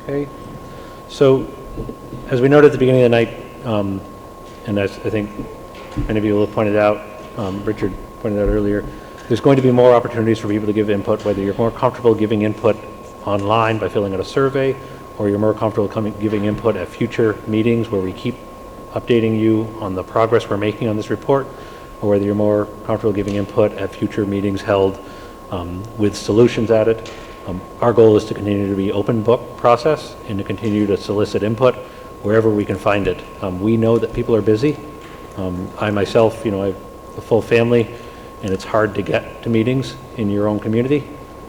Speaker 3: Okay. So, as we noted at the beginning of the night, and as I think many of you will have pointed out, Richard pointed out earlier, there's going to be more opportunities for people to give input, whether you're more comfortable giving input online by filling out a survey, or you're more comfortable giving input at future meetings where we keep updating you on the progress we're making on this report, or whether you're more comfortable giving input at future meetings held with solutions added. Our goal is to continue to be open book process and to continue to solicit input wherever we can find it. We know that people are busy. I myself, I have a full family, and it's hard to get to meetings in your own community.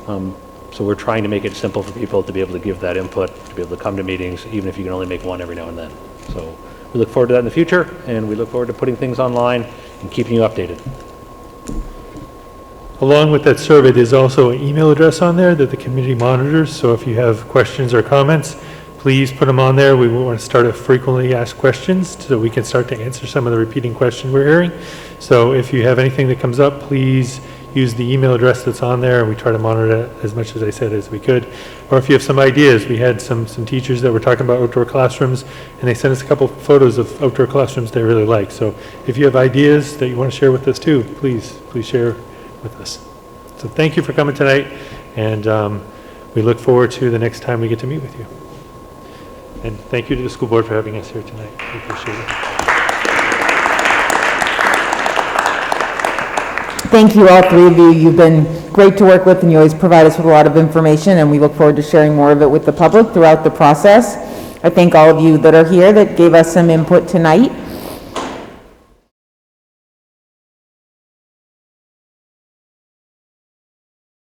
Speaker 3: So we're trying to make it simple for people to be able to give that input, to be able to come to meetings, even if you can only make one every now and then. So we look forward to that in the future, and we look forward to putting things online and keeping you updated.
Speaker 2: Along with that survey, there's also an email address on there that the community monitors. So if you have questions or comments, please put them on there. We want to start a frequently asked questions so we can start to answer some of the repeating questions we're hearing. So if you have anything that comes up, please use the email address that's on there, and we try to monitor it as much as I said as we could. Or if you have some ideas, we had some teachers that were talking about outdoor classrooms, and they sent us a couple photos of outdoor classrooms they really like. So if you have ideas that you want to share with us too, please share with us. So thank you for coming tonight, and we look forward to the next time we get to meet with you. And thank you to the school board for having us here tonight. We appreciate it.
Speaker 1: Thank you, all three of you. You've been great to work with, and you always provide us with a lot of information, and we look forward to sharing more of it with the public throughout the process. I thank all of you that are here that gave us some input tonight.